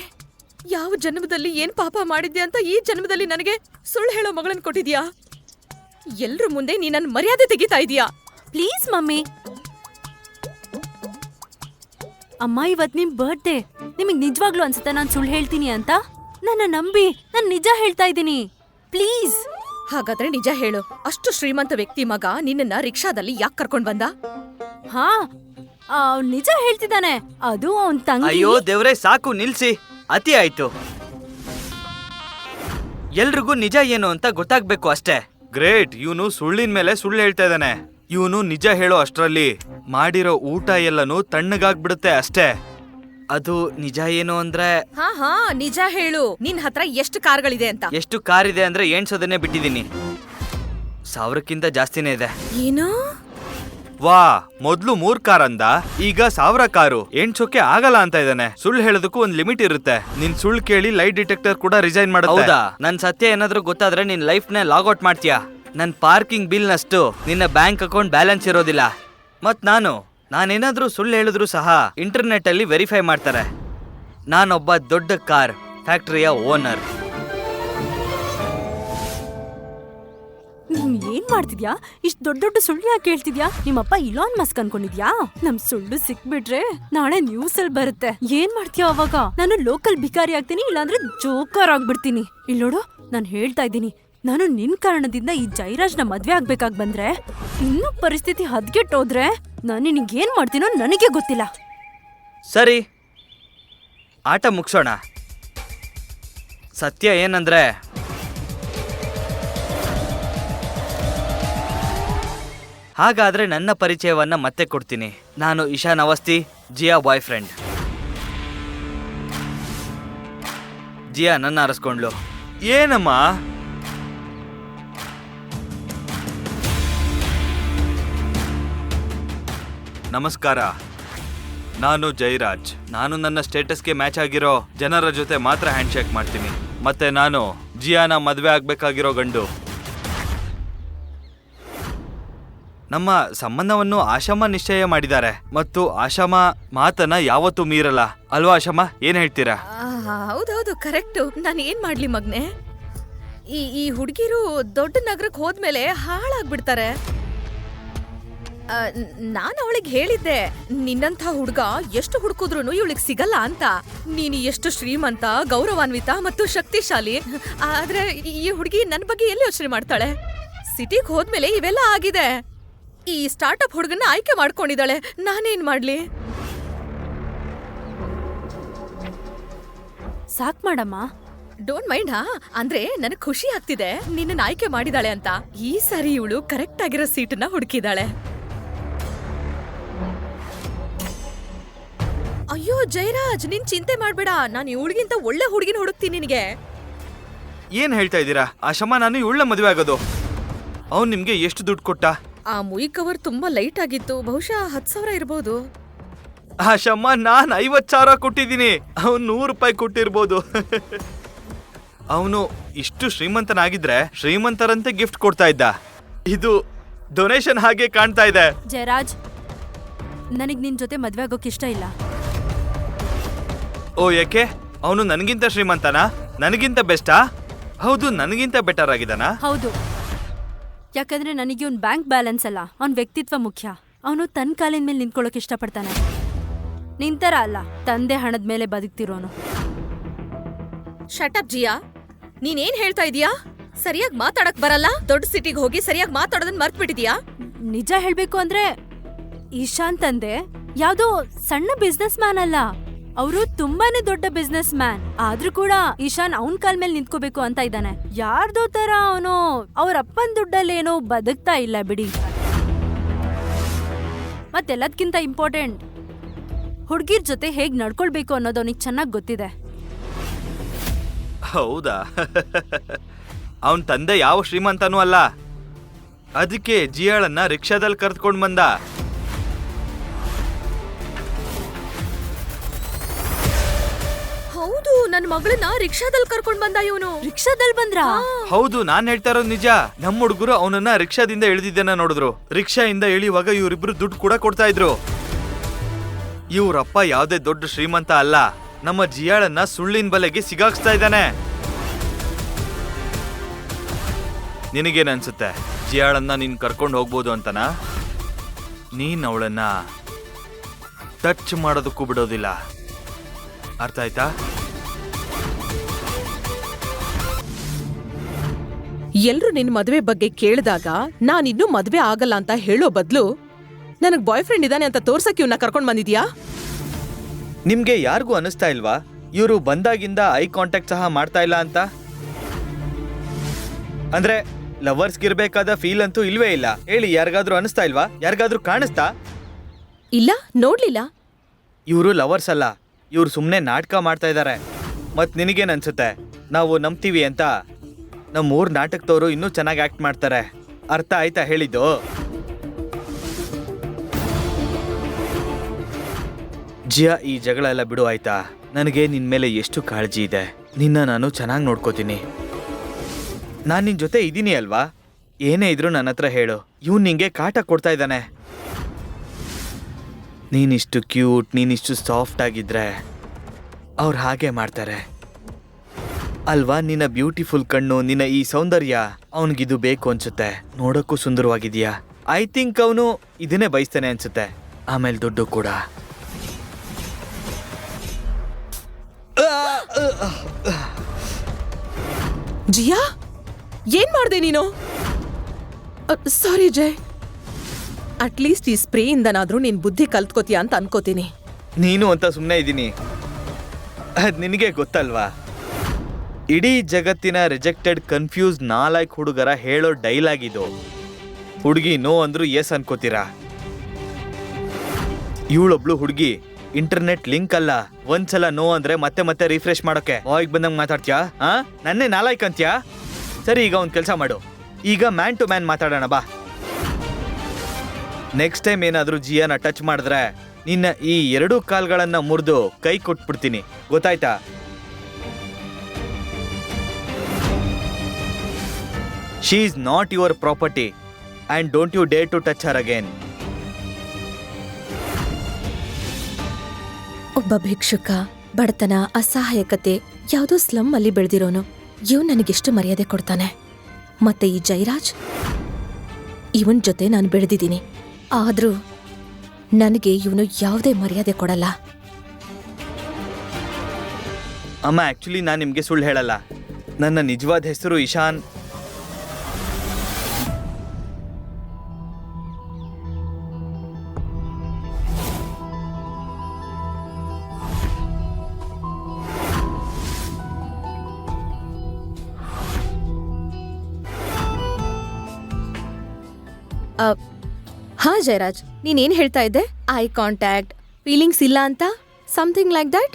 ಯಾವ ಜನ್ಮದಲ್ಲಿ ಏನ್ ಪಾಪ ಮಾಡಿದ್ಯಾ ಅಂತ ಈ ಜನ್ಮದಲ್ಲಿ ನನಗೆ ಸುಳ್ಳು ಹೇಳೋ ಮಗಳನ್ನ ಕೊಟ್ಟಿದ್ಯಾ? ಎಲ್ರ ಮುಂದೆ ನೀ ನನ್ನ ಮರ್ಯಾದೆ ತೆಗಿತಾ ಇದೀಯಾ? Please mummy. ಅಮ್ಮ, ಇವತ್ ನಿಮ್ ಬರ್ತ್ಡೇ. ನಿಮಗ್ ನಿಜವಾಗ್ಲೂ ಅನ್ಸುತ್ತೆ ನಾನ್ ಸುಳ್ಳು ಹೇಳ್ತೀನಿ ಅಂತ? ನನ್ನ ನಂಬಿ, ನಾನ್ ನಿಜ ಹೇಳ್ತಾ ಇದ್ದೀನಿ. ಪ್ಲೀಸ್. ಹಾಗಾದ್ರೆ ನಿಜ ಹೇಳು, ಅಷ್ಟು ಶ್ರೀಮಂತ ವ್ಯಕ್ತಿ ಮಗ ನಿನ್ನ ರಿಕ್ಷಾದಲ್ಲಿ ಯಾಕೆ ಕರ್ಕೊಂಡ್ ಬಂದ? ಹಾ, ನಿಜ ಹೇಳ್ತಿದ್ದಾನೆ. ಅದು ಅವನ್ ತಂಗಿ. ಅಯ್ಯೋ ದೇವ್ರೆ, ಸಾಕು ನಿಲ್ಸಿ, ಅತಿ ಆಯ್ತು. ಎಲ್ರಿಗೂ ನಿಜ ಏನು ಅಂತ ಗೊತ್ತಾಗ್ಬೇಕು ಅಷ್ಟೇ. ಗ್ರೇಟ್, ಇವನು ಸುಳ್ಳಿನ ಮೇಲೆ ಸುಳ್ಳು ಹೇಳ್ತಾ ಇದ್ದಾನೆ. ಇವನು ನಿಜ ಹೇಳೋ ಅಷ್ಟ್ರಲ್ಲಿ ಮಾಡಿರೋ ಊಟ ಎಲ್ಲನೂ ತಣ್ಣಗಾಗ್ಬಿಡುತ್ತೆ ಅಷ್ಟೇ. ಅದು ನಿಜ ಏನು ಅಂದ್ರೆ, ಹಾ ನಿಜ ಹೇಳು, ನಿನ್ ಹತ್ರ ಎಷ್ಟು ಕಾರ್ಗಳಿದೆ ಅಂತ? ಎಷ್ಟು ಕಾರ್ ಇದೆ ಅಂದ್ರೆ ಎಣ್ಸೋದನ್ನೇ ಬಿಟ್ಟಿದೀನಿ. 1000ಕ್ಕಿಂತ ಜಾಸ್ತಿನೇ ಇದೆ. ಏನು? ವಾ, ಮೊದ್ಲು 3 ಕಾರ್ ಅಂದ, ಈಗ 1000 ಕಾರು. ಎಣ್ಸೋಕೆ ಆಗಲ್ಲ ಅಂತ ಇದ್ದಾನೆ. ಸುಳ್ಳು ಹೇಳೋದಕ್ಕೂ ಒಂದ್ ಲಿಮಿಟ್ ಇರುತ್ತೆ. ನಿನ್ ಸುಳ್ಳು ಕೇಳಿ ಲೈಟ್ ಡಿಟೆಕ್ಟರ್ ಕೂಡ ರಿಸೈನ್ ಮಾಡುತ್ತೆ. ಹೌದಾ? ನನ್ ಸತ್ಯ ಏನಾದ್ರೂ ಗೊತ್ತಾದ್ರೆ ನಿನ್ ಲೈಫ್ ನ ಲಾಗ್ಔಟ್ ಮಾಡ್ತೀಯಾ? ನನ್ ಪಾರ್ಕಿಂಗ್ ಬಿಲ್ ನಷ್ಟು ನಿನ್ನ ಬ್ಯಾಂಕ್ ಅಕೌಂಟ್ ಬ್ಯಾಲೆನ್ಸ್ ಇರೋದಿಲ್ಲ. ಮತ್ ನಾನೇನಾದ್ರೂ ಸುಳ್ಳು ಹೇಳಿದ್ರು ಸಹ ಇಂಟರ್ನೆಟ್ ಅಲ್ಲಿ ವೆರಿಫೈ ಮಾಡ್ತಾರೆ. ನಾನೊಬ್ಬ ದೊಡ್ಡ ಕಾರ್ ಫ್ಯಾಕ್ಟರಿಯ ಓನರ್. ನೀನ್ ಏನ್ ಮಾಡ್ತಿದ್ಯಾ? ಇಷ್ಟ್ ದೊಡ್ಡ ಸುಳ್ಳು ಯಾಕೆ ಹೇಳ್ತಿದ್ಯಾ? ನಿಮ್ಮಪ್ಪ ಇಲಾನ್ ಮಸ್ಕ್ ಅನ್ಕೊಂಡಿದ್ಯಾ? ನಮ್ ಸುಳ್ಳು ಸಿಕ್ಬಿಟ್ರೆ ನಾಳೆ ನ್ಯೂಸ್ ಅಲ್ಲಿ ಬರುತ್ತೆ. ಏನ್ ಮಾಡ್ತೀಯ ಅವಾಗ? ನಾನು ಲೋಕಲ್ ಭಿಕಾರಿ ಆಗ್ತೀನಿ, ಇಲ್ಲಾಂದ್ರೆ ಜೋಕರ್ ಆಗ್ಬಿಡ್ತೀನಿ. ಇಲ್ಲೋಡು, ನಾನ್ ಹೇಳ್ತಾ ಇದ್ದೀನಿ, ನಾನು ನಿನ್ ಕಾರಣದಿಂದ ಈ ಜಯರಾಜ್ನ ಮದ್ವೆ ಆಗ್ಬೇಕಾಗ್ ಬಂದ್ರೆ, ಇನ್ನೂ ಪರಿಸ್ಥಿತಿ ಹದ್ಗೆಟ್ಟೋದ್ರೆ ನಾನು ನಿನಗೇನ್ ಮಾಡ್ತೀನೋ ನನಗೆ ಗೊತ್ತಿಲ್ಲ. ಸರಿ, ಆಟ ಮುಗ್ಸೋಣ. ಸತ್ಯ ಏನಂದ್ರೆ, ಹಾಗಾದ್ರೆ ನನ್ನ ಪರಿಚಯವನ್ನ ಮತ್ತೆ ಕೊಡ್ತೀನಿ. ನಾನು ಇಶಾನ್ ಅವಸ್ತಿ, ಜಿಯಾ ಬಾಯ್ ಫ್ರೆಂಡ್. ಜಿಯಾ ನನ್ನ ಅರಸ್ಕೊಂಡ್ಲು. ಏನಮ್ಮ? ನಮಸ್ಕಾರ, ನಾನು ಜಯರಾಜ್. ನಾನು ನನ್ನ ಸ್ಟೇಟಸ್ಗೆ ಮ್ಯಾಚ್ ಆಗಿರೋ ಜನರ ಜೊತೆ ಮಾತ್ರ ಹ್ಯಾಂಡ್ ಶೇಕ್ ಮಾಡ್ತೀನಿ. ಮತ್ತೆ ನಾನು ಜಿಯಾನ ಮದ್ವೆ ಆಗ್ಬೇಕಾಗಿರೋ ಗಂಡು. ನಮ್ಮ ಸಂಬಂಧವನ್ನು ಆಶಮ್ಮ ನಿಶ್ಚಯ ಮಾಡಿದ್ದಾರೆ ಮತ್ತು ಆಶಮ್ಮ ಮಾತನ್ನ ಯಾವತ್ತೂ ಮೀರಲ್ಲ ಅಲ್ವಾ? ಆಶಮ್ಮ, ಏನ್ ಹೇಳ್ತೀರಾ? ಹೌದೌದು, ಕರೆಕ್ಟು. ನಾನು ಏನ್ ಮಾಡ್ಲಿ ಮಗ್ನೆ? ಈ ಹುಡುಗಿರು ದೊಡ್ಡ ನಗರಕ್ಕೆ ಹೋದ್ಮೇಲೆ ಹಾಳಾಗ್ಬಿಡ್ತಾರೆ. ನಾನು ಅವಳಿಗೆ ಹೇಳಿದ್ದೆ, ನಿನ್ನಂಥ ಹುಡುಗ ಎಷ್ಟು ಹುಡುಕಿದ್ರು ಇವಳಿಗೆ ಸಿಗಲ್ಲ ಅಂತ. ನೀನು ಎಷ್ಟು ಶ್ರೀಮಂತ, ಗೌರವಾನ್ವಿತ ಮತ್ತು ಶಕ್ತಿಶಾಲಿ. ಆದ್ರೆ ಈ ಹುಡುಗಿ ನನ್ನ ಬಗ್ಗೆ ಎಲ್ಲಿ ಯೋಚನೆ ಮಾಡ್ತಾಳೆ? ಸಿಟಿಗೆ ಹೋದ್ಮೇಲೆ ಇವೆಲ್ಲ ಆಗಿದೆ. ಈ ಸ್ಟಾರ್ಟ್ಅಪ್ ಹುಡುಗನ್ನ ಆಯ್ಕೆ ಮಾಡ್ಕೊಂಡಿದ್ದಾಳೆ. ನಾನೇನ್ ಮಾಡ್ಲಿ? ಸಾಕ್ ಮಾಡಮ್ಮ. Don't mind. ಅಂದ್ರೆ ನನಗ್ ಖುಷಿ ಆಗ್ತಿದೆ ನಿನ್ನ ಆಯ್ಕೆ ಮಾಡಿದಾಳೆ ಅಂತ. ಈ ಸಾರಿ ಇವಳು ಕರೆಕ್ಟ್ ಆಗಿರೋ ಸೀಟನ್ನ ಹುಡುಕಿದಾಳೆ. ಅಯ್ಯೋ ಜಯರಾಜ್, ನೀನ್ ಚಿಂತೆ ಮಾಡ್ಬೇಡ, ನಾನು ಇವಳಿಗಿಂತ ಒಳ್ಳೆ ಹುಡುಗಿನ ಹುಡುಕ್ತೀನಿ ನಿನಗೆ. ಏನ್ ಹೇಳ್ತಾ ಇದ್ದೀರಾ? ಆಶಮ್ಮ, ನಾನು ಇವಳ ಮದುವೆ ಆಗೋದು. ಅವ್ನು ನಿಮ್ಗೆ ಎಷ್ಟು ದುಡ್ಡು ಕೊಟ್ಟ? ಆ ಮುಯಿ ಕವರ್ ತುಂಬಾ ಲೈಟ್ ಆಗಿತ್ತು, ಬಹುಶಃ 10,000 ಇರ್ಬೋದು. ಆಶಮ್ಮ, ನಾನ್ 50,000 ಕೊಟ್ಟಿದ್ದೀನಿ, ಅವ್ನು 100 ರೂಪಾಯಿ ಕೊಟ್ಟಿರ್ಬೋದು. ಅವನು ಇಷ್ಟು ಶ್ರೀಮಂತನಾಗಿದ್ರೆ ಶ್ರೀಮಂತರಂತೆ ಗಿಫ್ಟ್ ಕೊಡ್ತಾ ಇದ್ದ. ಇದು ಡೊನೇಷನ್ ಹಾಗೆ ಕಾಣ್ತಾ ಇದೆ. ಜಯರಾಜ್, ನನಗ್ ನಿನ್ ಜೊತೆ ಮದ್ವೆ ಆಗೋಕ್ ಇಷ್ಟ ಇಲ್ಲ. ಓ ಯಾಕೆ? ಅವನು ನನಗಿಂತ ಶ್ರೀಮಂತನಾ? ನನಗಿಂತ ಬೆಸ್ಟಾ? ಹೌದು, ನನಗಿಂತ ಬೆಟರ್ ಆಗಿದಾನಾ? ಹೌದು, ಯಾಕಂದ್ರೆ ನನಗೆ ಅವ್ನ್ ಬ್ಯಾಂಕ್ ಬ್ಯಾಲೆನ್ಸ್ ಅಲ್ಲ, ಅವ್ನ್ ವ್ಯಕ್ತಿತ್ವ ಮುಖ್ಯ. ಅವನು ತನ್ನ ಕಾಲಿನ ಮೇಲೆ ನಿಂತ್ಕೊಳ್ಳೋಕೆ ಇಷ್ಟಪಡ್ತಾನೆ. ನಿಂತರ ಅಲ್ಲ, ತಂದೆ ಹಣದ ಮೇಲೆ ಬದುಕ್ತಿರೋನು. ಶಟಪ್ ಜಿಯಾ, ನೀನೇನ್ ಹೇಳ್ತಾ ಇದೀಯಾ? ಸರಿಯಾಗಿ ಮಾತಾಡಕ್ ಬರಲ್ಲ? ದೊಡ್ಡ ಸಿಟಿಗೆ ಹೋಗಿ ಸರಿಯಾಗಿ ಮಾತಾಡೋದನ್ನ ಮರ್ತ್ ಬಿಟ್ಟಿದ್ಯಾ? ನಿಜ ಹೇಳ್ಬೇಕು ಅಂದ್ರೆ ಈಶಾನ್ ತಂದೆ ಯಾವ್ದೋ ಸಣ್ಣ ಬಿಸ್ನೆಸ್ ಮ್ಯಾನ್ ಅಲ್ಲ, ಅವರು ತುಂಬಾನೇ ದೊಡ್ಡ ಬಿಸ್ನೆಸ್ ಮ್ಯಾನ್. ಆದ್ರೂ ಕೂಡ ಈಶಾನ್ ಅವನ್ ಕಾಲ್ ಮೇಲೆ ನಿಂತ್ಕೋಬೇಕು ಅಂತ ಇದ್ದಾನೆ. ಯಾರ್ದೋ ತರ ಅವನು ಅವ್ರ ಅಪ್ಪನ್ ದುಡ್ಡಲ್ಲೇನೋ ಬದುಕ್ತಾ ಇಲ್ಲ ಬಿಡಿ. ಮತ್ತೆಲ್ಲದಕ್ಕಿಂತ ಇಂಪಾರ್ಟೆಂಟ್, ಹುಡ್ಗಿರ್ ಜೊತೆ ಹೇಗ್ ನಡ್ಕೊಳ್ಬೇಕು ಅನ್ನೋದು ಅವನಿಗೆ ಚೆನ್ನಾಗ್ ಗೊತ್ತಿದೆ. ಹೌದಾ? ಅವನ್ ತಂದೆ ಯಾವ ಶ್ರೀಮಂತನೂ ಅಲ್ಲ, ಅದಕ್ಕೆ ಜಿಯಾಳನ್ನ ರಿಕ್ಷಾದಲ್ಲಿ ಕರೆದುಕೊಂಡು ಬಂದ. ಹೌದು, ನನ್ನ ಮಗಳನ್ನ ರಿಕ್ಷಾದಲ್ಲಿ ಕರ್ಕೊಂಡ್ ಬಂದ ಇವನು. ರಿಕ್ಷಾದಲ್ಲಿ ಬಂದ್ರ? ಹೌದು, ನಾನ್ ಹೇಳ್ತಾ ಇರೋದು ನಿಜ. ನಮ್ಮ ಹುಡುಗರು ಅವನನ್ನ ರಿಕ್ಷಾದಿಂದ ಇಳಿದಿದ್ದನ್ನ ನೋಡಿದ್ರು. ರಿಕ್ಷಾಯಿಂದ ಇಳಿಯುವಾಗ ಇವರಿಬ್ರು ದುಡ್ಡು ಕೂಡ ಕೊಡ್ತಾ ಇದ್ರು. ಇವ್ರಪ್ಪ ಯಾವ್ದೇ ದೊಡ್ಡ ಶ್ರೀಮಂತ ಅಲ್ಲ, ನಮ್ಮ ಜಿಯಾಳನ್ನ ಸುಳ್ಳಿನ ಬಲೆಗೆ ಸಿಗಾಕ್ಸ್ತಾ ಇದ್ದಾನೆ. ನಿನಗೇನ್ ಅನ್ಸುತ್ತೆ? ಜಿಯಾಳನ್ನ ನೀನ್ ಕರ್ಕೊಂಡು ಹೋಗ್ಬೋದು ಅಂತನಾ? ನೀನ್ ಅವಳನ್ನ ಟಚ್ ಮಾಡೋದಕ್ಕೂ ಬಿಡೋದಿಲ್ಲ, ಅರ್ಥ ಆಯ್ತಾ? ಎಲ್ರು ನಿನ್ ಮದ್ವೆ ಬಗ್ಗೆ ಕೇಳಿದಾಗ ನಾನಿನ್ನೂ ಮದ್ವೆ ಆಗಲ್ಲ ಅಂತ ಹೇಳೋ ಬದ್ಲು ನನಗ್ ಬಾಯ್ ಫ್ರೆಂಡ್ ಇದಾನೆ ಅಂತ ತೋರ್ಸಕ್ ಇವ್ನ ಕರ್ಕೊಂಡ್ ಬಂದಿದ್ಯಾ? ನಿಮ್ಗೆ ಯಾರಿಗೂ ಅನಿಸ್ತಾ ಇಲ್ವಾ ಇವರು ಬಂದಾಗಿಂದ ಐ ಕಾಂಟ್ಯಾಕ್ಟ್ ಸಹ ಮಾಡ್ತಾ ಇಲ್ಲ ಅಂತ? ಅಂದ್ರೆ ಲವರ್ಸ್ಗಿರ್ಬೇಕಾದ ಫೀಲ್ ಅಂತೂ ಇಲ್ವೇ ಇಲ್ಲ. ಹೇಳಿ, ಯಾರಿಗಾದ್ರೂ ಅನಿಸ್ತಾ ಇಲ್ವಾ? ಯಾರಿಗಾದ್ರೂ ಕಾಣಿಸ್ತಾ? ಇಲ್ಲ, ನೋಡ್ಲಿಲ್ಲ. ಇವರು ಲವರ್ಸ್ ಅಲ್ಲ, ಇವ್ರು ಸುಮ್ಮನೆ ನಾಟಕ ಮಾಡ್ತಾ ಇದ್ದಾರೆ. ಮತ್ ನಿನಗೇನ್ ಅನ್ಸುತ್ತೆ? ನಾವು ನಂಬ್ತೀವಿ ಅಂತ ನಮ್ಮೂರ್ ನಾಟಕದವರು ಇನ್ನೂ ಚೆನ್ನಾಗಿ ಆಕ್ಟ್ ಮಾಡ್ತಾರೆ. ಅರ್ಥ ಆಯ್ತಾ ಹೇಳಿದ್ದು? ಜಿಯಾ, ಈ ಜಗಳ ಎಲ್ಲ ಬಿಡು ಆಯ್ತಾ? ನನಗೆ ನಿನ್ ಮೇಲೆ ಎಷ್ಟು ಕಾಳಜಿ ಇದೆ. ನಿನ್ನ ನಾನು ಚೆನ್ನಾಗಿ ನೋಡ್ಕೋತೀನಿ. ನಾನು ನಿನ್ ಜೊತೆ ಇದ್ದೀನಿ ಅಲ್ವಾ? ಏನೇ ಇದ್ರು ನನ್ನ ಹತ್ರ ಹೇಳು. ಇವ್ನು ನಿಂಗೆ ಕಾಟ ಕೊಡ್ತಾ ಇದ್ದಾನೆ. ನೀನಿಷ್ಟು ಕ್ಯೂಟ್, ನೀನಿಷ್ಟು ಸಾಫ್ಟ್ ಆಗಿದ್ರೆ ಅವ್ರು ಹಾಗೆ ಮಾಡ್ತಾರೆ ಅಲ್ವಾ? ನಿನ್ನ ಬ್ಯೂಟಿಫುಲ್ ಕಣ್ಣು, ನಿನ್ನ ಈ ಸೌಂದರ್ಯ ಅವನಿಗಿದು ಬೇಕು ಅನ್ಸುತ್ತೆ. ನೋಡೋಕ್ಕೂ ಸುಂದರವಾಗಿದೆಯಾ. ಐ ಥಿಂಕ್ ಅವನು ಇದನ್ನೇ ಬಯಸ್ತಾನೆ ಅನ್ಸುತ್ತೆ. ಆಮೇಲೆ ದುಡ್ಡು ಕೂಡ. ಜಿಯಾ, ಏನ್ ಮಾಡ್ದೆ ನೀನು? ಸಾರಿ ಜಯ್. ಅಟ್ಲೀಸ್ಟ್ ಈ ಸ್ಪ್ರೇಯಿಂದನಾದ್ರೂ ನೀನ್ ಬುದ್ಧಿ ಕಲ್ತ್ಕೋತೀಯ ಅಂತ ಅನ್ಕೋತೀನಿ. ನೀನು ಅಂತ ಸುಮ್ಮನೆ ಇದ್ದೀನಿ. ಅದ್ ನಿನಗೆ ಗೊತ್ತಲ್ವಾ? ಇಡೀ ಜಗತ್ತಿನ ರಿಜೆಕ್ಟೆಡ್ ಕನ್ಫ್ಯೂಸ್ ನಾಲ್ಕು ಹುಡುಗರ ಹೇಳೋ ಡೈಲಾಗ್ ಇದು. ಹುಡುಗಿ ನೋ ಅಂದ್ರು ಎಸ್ ಅನ್ಕೋತೀರಾ. ಇವಳೊಬ್ಳು ಹುಡುಗಿ ಇಂಟರ್ನೆಟ್ ಲಿಂಕ್ ಅಲ್ಲ. ಒಂದ್ಸಲ ನೋ ಅಂದ್ರೆ ಮತ್ತೆ ಮತ್ತೆ ರಿಫ್ರೆಶ್ ಮಾಡೋಕೆ ಬಾಯ್ಗೆ ಬಂದಂಗೆ ಮಾತಾಡ್ತೀಯಾ? ನನ್ನೇ ನಾಲ್ಕು ಅಂತ್ಯಾ? ಸರಿ, ಈಗ ಒಂದು ಕೆಲಸ ಮಾಡು. ಈಗ ಮ್ಯಾನ್ ಟು ಮ್ಯಾನ್ ಮಾತಾಡೋಣ ಬಾ. ನೆಕ್ಸ್ಟ್ ಟೈಮ್ ಏನಾದರೂ ಜಿಯಾನ ಟಚ್ ಮಾಡಿದ್ರೆ ನಿನ್ನ ಈ 2 ಕಾಲ್ಗಳನ್ನ ಮುರಿದು ಕೈ ಕೊಟ್ಬಿಡ್ತೀನಿ, ಗೊತ್ತಾಯ್ತಾ? She is not your property and don't you dare to touch her again. ಒಬ್ಬ ಭಿಕ್ಷುಕ, ಬಡತನ, ಅಸಹಾಯಕತೆ ಯಾವುದೋ ಸ್ಲಮ್ ಅಲ್ಲಿ ಬೆಳೆದಿರೋನು ಇವನ್ ನನಗೆಷ್ಟು ಮರ್ಯಾದೆ ಕೊಡ್ತಾನೆ. ಮತ್ತೆ ಈ ಜಯರಾಜ್, ಇವನ್ ಜೊತೆ ನಾನು ಬೆಳೆದಿದ್ದೀನಿ, ಆದ್ರೂ ನನಗೆ ಇವನು ಯಾವುದೇ ಮರ್ಯಾದೆ ಕೊಡಲ್ಲ. ಅಮ್ಮ, ಆಕ್ಚುಲಿ ನಾನು ನಿಮಗೆ ಸುಳ್ಳು ಹೇಳಲ್ಲ. ನನ್ನ ನಿಜವಾದ ಹೆಸರು ಇಶಾನ್. ಹಾ ಜಯರಾಜ್, ನೀನೇನ್ ಹೇಳ್ತಾ ಇದ್ದೆ? ಐ ಕಾಂಟ್ಯಾಕ್ಟ್, ಫೀಲಿಂಗ್ಸ್ ಇಲ್ಲ ಅಂತ, ಸಮಥಿಂಗ್ ಲೈಕ್ ದಟ್.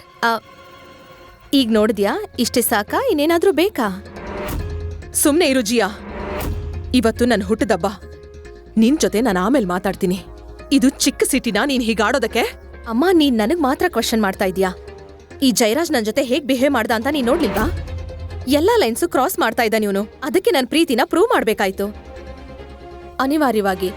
ಈಗ ನೋಡಿದ್ಯಾ? ಇಷ್ಟೇ ಸಾಕಾ? ಇನ್ನೇನಾದ್ರೂ ಬೇಕಾ? ಸುಮ್ನೆ ಇರು ಜಿಯಾ. ಇವತ್ತು ನನ್ನ ಹುಟ್ಟದಬ್ಬ. ನಿನ್ ಜೊತೆ ನಾನು ಆಮೇಲೆ ಮಾತಾಡ್ತೀನಿ. ಇದು ಚಿಕ್ಕ ಸಿಟಿನ ನೀನ್ ಹೀಗಾಡೋದಕ್ಕೆ? ಅಮ್ಮ, ನೀನ್ ನನಗ್ ಮಾತ್ರ ಕ್ವಶನ್ ಮಾಡ್ತಾ ಇದೀಯಾ? ಈ ಜಯರಾಜ್ ನನ್ ಜೊತೆ ಹೇಗ್ ಬಿಹೇವ್ ಮಾಡ್ದ ಅಂತ ನೀನ್ ನೋಡ್ಲಿಲ್ವಾ? ಎಲ್ಲಾ ಲೈನ್ಸು ಕ್ರಾಸ್ ಮಾಡ್ತಾ ಇದ್ದಾನೆ ಇವನು. ಅದಕ್ಕೆ ನನ್ ಪ್ರೀತಿನ ಪ್ರೂವ್ ಮಾಡ್ಬೇಕಾಯ್ತು. ಅನಿವಾರ್ಯವಾಗಿ.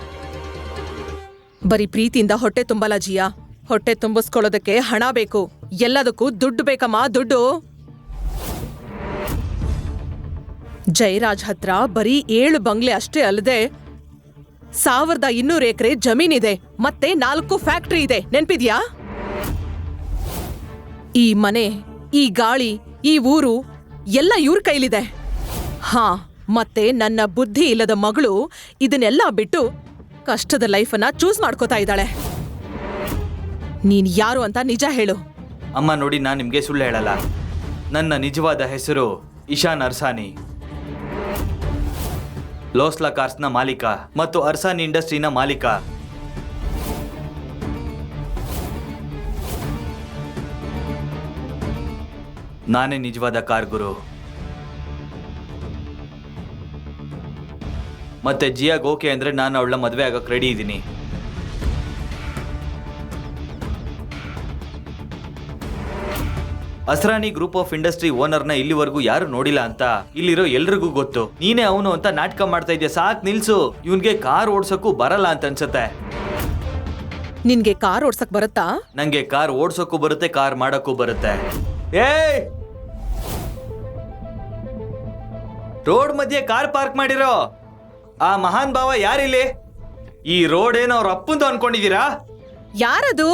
ಬರೀ ಪ್ರೀತಿಯಿಂದ ಹೊಟ್ಟೆ ತುಂಬಲ್ಲ ಜಿಯಾ. ಹೊಟ್ಟೆ ತುಂಬಿಸ್ಕೊಳ್ಳೋದಕ್ಕೆ ಹಣ ಬೇಕು. ಎಲ್ಲದಕ್ಕೂ ದುಡ್ಡು ಬೇಕಮ್ಮ, ದುಡ್ಡು. ಜಯರಾಜ್ ಹತ್ರ ಬರೀ 7 ಬಂಗ್ಲೆ ಅಷ್ಟೇ ಅಲ್ಲದೆ 1200 ಎಕರೆ ಜಮೀನಿದೆ, ಮತ್ತೆ 4 ಫ್ಯಾಕ್ಟರಿ ಇದೆ. ನೆನ್ಪಿದ್ಯಾ? ಈ ಮನೆ, ಈ ಗಾಳಿ, ಈ ಊರು ಎಲ್ಲ ಇವ್ರ ಕೈಲಿದೆ. ಹಾ, ಮತ್ತೆ ನನ್ನ ಬುದ್ಧಿ ಇಲ್ಲದ ಮಗಳು ಇದನ್ನೆಲ್ಲ ಬಿಟ್ಟು ಕಷ್ಟದ ಲೈಫನ್ನ ಚೂಸ್ ಮಾಡ್ಕೋತಾ ಇದ್ದಾಳೆ. ನೀನ್ ಯಾರು ಅಂತ ನಿಜ ಹೇಳು. ಅಮ್ಮ ನೋಡಿ, ನಾನು ನಿಮಗೆ ಸುಳ್ಳು ಹೇಳಲ್ಲ. ನನ್ನ ನಿಜವಾದ ಹೆಸರು ಇಶಾನ್ ಅರ್ಸಾನಿ. ಲೋಸ್ಲಾ ಕಾರ್ಸ್ನ ಮಾಲೀಕ ಮತ್ತು ಅರ್ಸಾನಿ ಇಂಡಸ್ಟ್ರಿನ ಮಾಲೀಕ. ನಾನೇ ನಿಜವಾದ ಕಾರ್ ಗುರು. ಮತ್ತೆ ಜಿಯಾಗ್ ಓಕೆ ಅಂದ್ರೆ ನಾನು ಅವಳ ಮದುವೆ ಆಗಕ್ಕೆ ರೆಡಿ ಇದ್ದೀನಿ. ಅಸ್ರಾನಿ ಗ್ರೂಪ್ ಆಫ್ ಇಂಡಸ್ಟ್ರಿ ಓನರ್ನ ಇಲ್ಲಿವರೆಗೂ ಯಾರು ನೋಡಿಲ್ಲ ಅಂತ ಇಲ್ಲಿರೋ ಎಲ್ರಿಗೂ ಗೊತ್ತು. ನೀನೇ ಅವನು ಅಂತ ನಾಟಕ ಮಾಡ್ತಾ ಇದೆಯಾ? ಸಾಕ್ ನಿಲ್ಸು. ಇವನ್ಗೆ ಕಾರ್ ಓಡ್ಸಕ್ಕೂ ಬರಲ್ಲ ಅಂತ ಅನ್ಸತ್ತೆ. ನಿನ್ಗೆ ಕಾರ್ ಓಡ್ಸಕ್ ಬರುತ್ತಾ? ನಂಗೆ ಕಾರ್ ಓಡ್ಸಕ್ಕೂ ಬರುತ್ತೆ, ಕಾರ್ ಮಾಡಕ್ಕೂ ಬರುತ್ತೆ. ಏಯ್, ರೋಡ್ ಮಧ್ಯೆ ಕಾರ್ ಪಾರ್ಕ್ ಮಾಡಿರೋ ಆ ಮಹಾನ್ ಭಾವ ಯಾರಿಲ್ಲಿ? ಈ ರೋಡ್ ಏನೋ ಅವ್ರ ಅಪ್ಪಂದು ಅನ್ಕೊಂಡಿದೀರಾ? ಯಾರದು?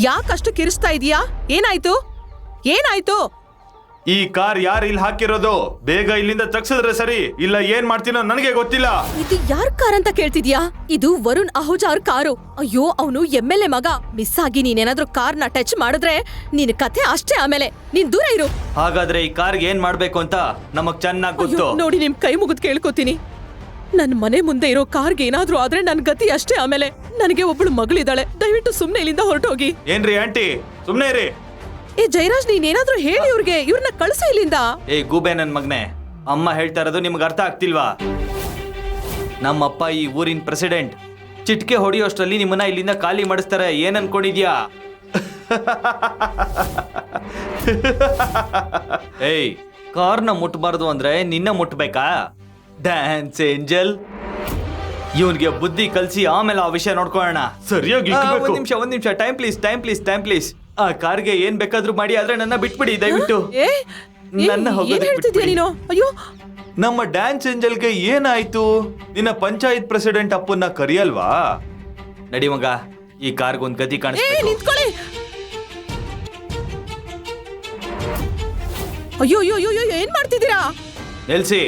ಯಾಕಷ್ಟು ಕಿರಿಸ್ತಾ ಇದೀಯಾ? ಏನಾಯ್ತು? ಏನಾಯ್ತು? ಈ ಕಾರ್ ಯಾರು ಇಲ್ಲಿ ಹಾಕಿರೋದು? ಬೇಗ ಇಲ್ಲಿಂದ ತಗ್ಸಿದ್ರೆ ಸರಿ, ಇಲ್ಲ ಏನ್ ಮಾಡ್ತೀನೋ ನನಗೆ ಗೊತ್ತಿಲ್ಲ. ಇದು ಯಾರ್ ಕಾರ್ ಅಂತ ಕೇಳ್ತಿದ್ಯಾ? ಇದು ವರುಣ್ ಅಹುಜಾ ಅವ್ರ ಕಾರು. ಅಯ್ಯೋ, ಅವನು MLA ಮಗ. ಮಿಸ್ ಆಗಿ ನೀನೇನಾದ್ರೂ ಕಾರ್ನ ಟಚ್ ಮಾಡಿದ್ರೆ ನಿನ್ ಕಥೆ ಅಷ್ಟೇ. ಆಮೇಲೆ ನೀನ್ ದೂರ ಇರು. ಹಾಗಾದ್ರೆ ಈ ಕಾರ್ಗೆ ಏನ್ ಮಾಡ್ಬೇಕು ಅಂತ ನಮಗ್ ಚೆನ್ನಾಗ್ ಗೊತ್ತು. ಅಯ್ಯೋ, ನೋಡಿ, ನಿಮ್ ಕೈ ಮುಗಿದ್ ಕೇಳ್ಕೊತೀನಿ. ನನ್ ಮನೆ ಮುಂದೆ ಇರೋ ಕಾರ್ಗೆ ಏನಾದ್ರೂ ಆದ್ರೆ ನನ್ ಗತಿ ಅಷ್ಟೇ. ಆಮೇಲೆ ನನಗೆ ಒಬ್ಳು ಮಗಳಿದ್ದಾಳೆ. ದಯವಿಟ್ಟು ಸುಮ್ನೆ ಇಲ್ಲಿಂದ ಹೊರಟೋಗಿ. ಏನ್ರಿ ಆಂಟಿ, ಸುಮ್ನೆ ಇರಿ. ಏ ಜಯರಾಜ್, ನೀನೇನಾದ್ರೂ ಹೇಳಿ ಇವ್ರನ್ನ ಕಳ್ಸು ಇಲ್ಲಿಂದ. ಏ ಗೂಬೆ ನನ್ ಮಗನೆ, ಅಮ್ಮ ಹೇಳ್ತಾ ಇರೋದು ನಿಮ್ಗೆ ಅರ್ಥ ಆಗ್ತಿಲ್ವಾ? ನಮ್ಮಪ್ಪ ಈ ಊರಿನ ಪ್ರೆಸಿಡೆಂಟ್. ಚಿಟ್ಕೆ ಹೊಡಿಯೋಷ್ಟರಲ್ಲಿ ನಿಮ್ಮನ್ನ ಇಲ್ಲಿಂದ ಖಾಲಿ ಮಾಡಿಸ್ತಾರೆ. ಏನ್ ಅನ್ಕೊಂಡಿದ್ಯಾ? ಏಯ್, ಕಾರ್ನ ಮುಟ್ಬಾರ್ದು ಅಂದ್ರೆ ನಿನ್ನ ಮುಟ್ಬೇಕಾ? Dance angel. ಇವನ್ಗೆ ಬುದ್ಧಿ ಕಲ್ಸಿ ಆಮೇಲೆ ಆ ವಿಷಯ ನೋಡ್ಕೊಳ್ಳೋಣ. ಸರಿಯಾಗಿ ಒಂದ್ ನಿಮಿಷ. Time please. ಆ ಕಾರ್ಗೆ ಏನ್ ಬೇಕಾದ್ರೂ ಮಾಡಿ, ಆದ್ರೆ ನನ್ನ ಬಿಟ್ಬಿಡಿ ದಯವಿಟ್ಟು. ನನ್ನ ಏನ್ ಹೇಳ್ತಿದ್ಯಾ ನೀನು? ಅಯ್ಯೋ, ನಮ್ಮ ಡ್ಯಾನ್ಸ್ ಏಂಜಲ್ಗೆ ಏನಾಯ್ತು? ನಿನ್ನ ಪಂಚಾಯತ್ ಪ್ರೆಸಿಡೆಂಟ್ ಅಪ್ಪನ್ನ ಕರಿಯಲ್ವಾ? ನಡಿ ಮಗ, ಈ ಕಾರ್ಗೊಂದ್ ಗತಿ ಏ ಕಾಣಿಸ್ಬೇಕು. ನಿಂತ್ಕೊಳ್ಳಿ. ಅಯ್ಯೋ ಅಯ್ಯೋ ಅಯ್ಯೋ, ಏನ್ ಮಾಡ್ತಿದ್ದೀರಾ? ನಿಲ್ಸಿ.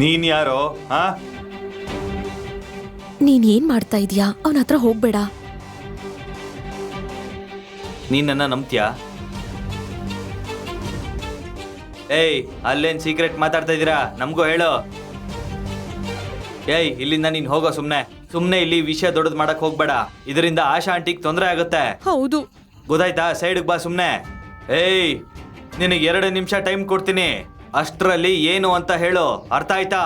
ನೀನ್ ಯಾರೋ? ಹಾ, ನೀನ್ ಏನ್ ಮಾಡ್ತಾ ಇದೀಯಾ? ಅವನ ಹತ್ರ ಹೋಗ್ಬೇಡ. ನೀನ್ ನನ್ನ ನಂಬ್ತೀಯಾ? ಏಯ್, ಅಲ್ಲೇನ್ ಸೀಕ್ರೆಟ್ ಮಾತಾಡ್ತಾ ಇದೀರಾ? ನಮಗೂ ಹೇಳು. ಏಯ್, ಇಲ್ಲಿಂದ ನೀನ್ ಹೋಗೋ. ಸುಮ್ನೆ ಇಲ್ಲಿ ವಿಷಯ ದೊಡ್ಡದ್ ಮಾಡಕ್ ಹೋಗ್ಬೇಡ. ಇದರಿಂದ ಆಶಾ ಆಂಟಿಗ್ ತೊಂದರೆ ಆಗುತ್ತೆ. ಹೌದು. ಗೊತ್ತಾಯ್ತಾ? ಸೈಡ್ಗೆ ಬಾ ಸುಮ್ನೆ. ಏಯ್, ನಿನಗೆ 2 ನಿಮಿಷ ಟೈಮ್ ಕೊಡ್ತೀನಿ. ಅಷ್ಟ್ರಲ್ಲಿ ಏನು ಅಂತ ಹೇಳು. ಅರ್ಥ ಆಯ್ತಾ?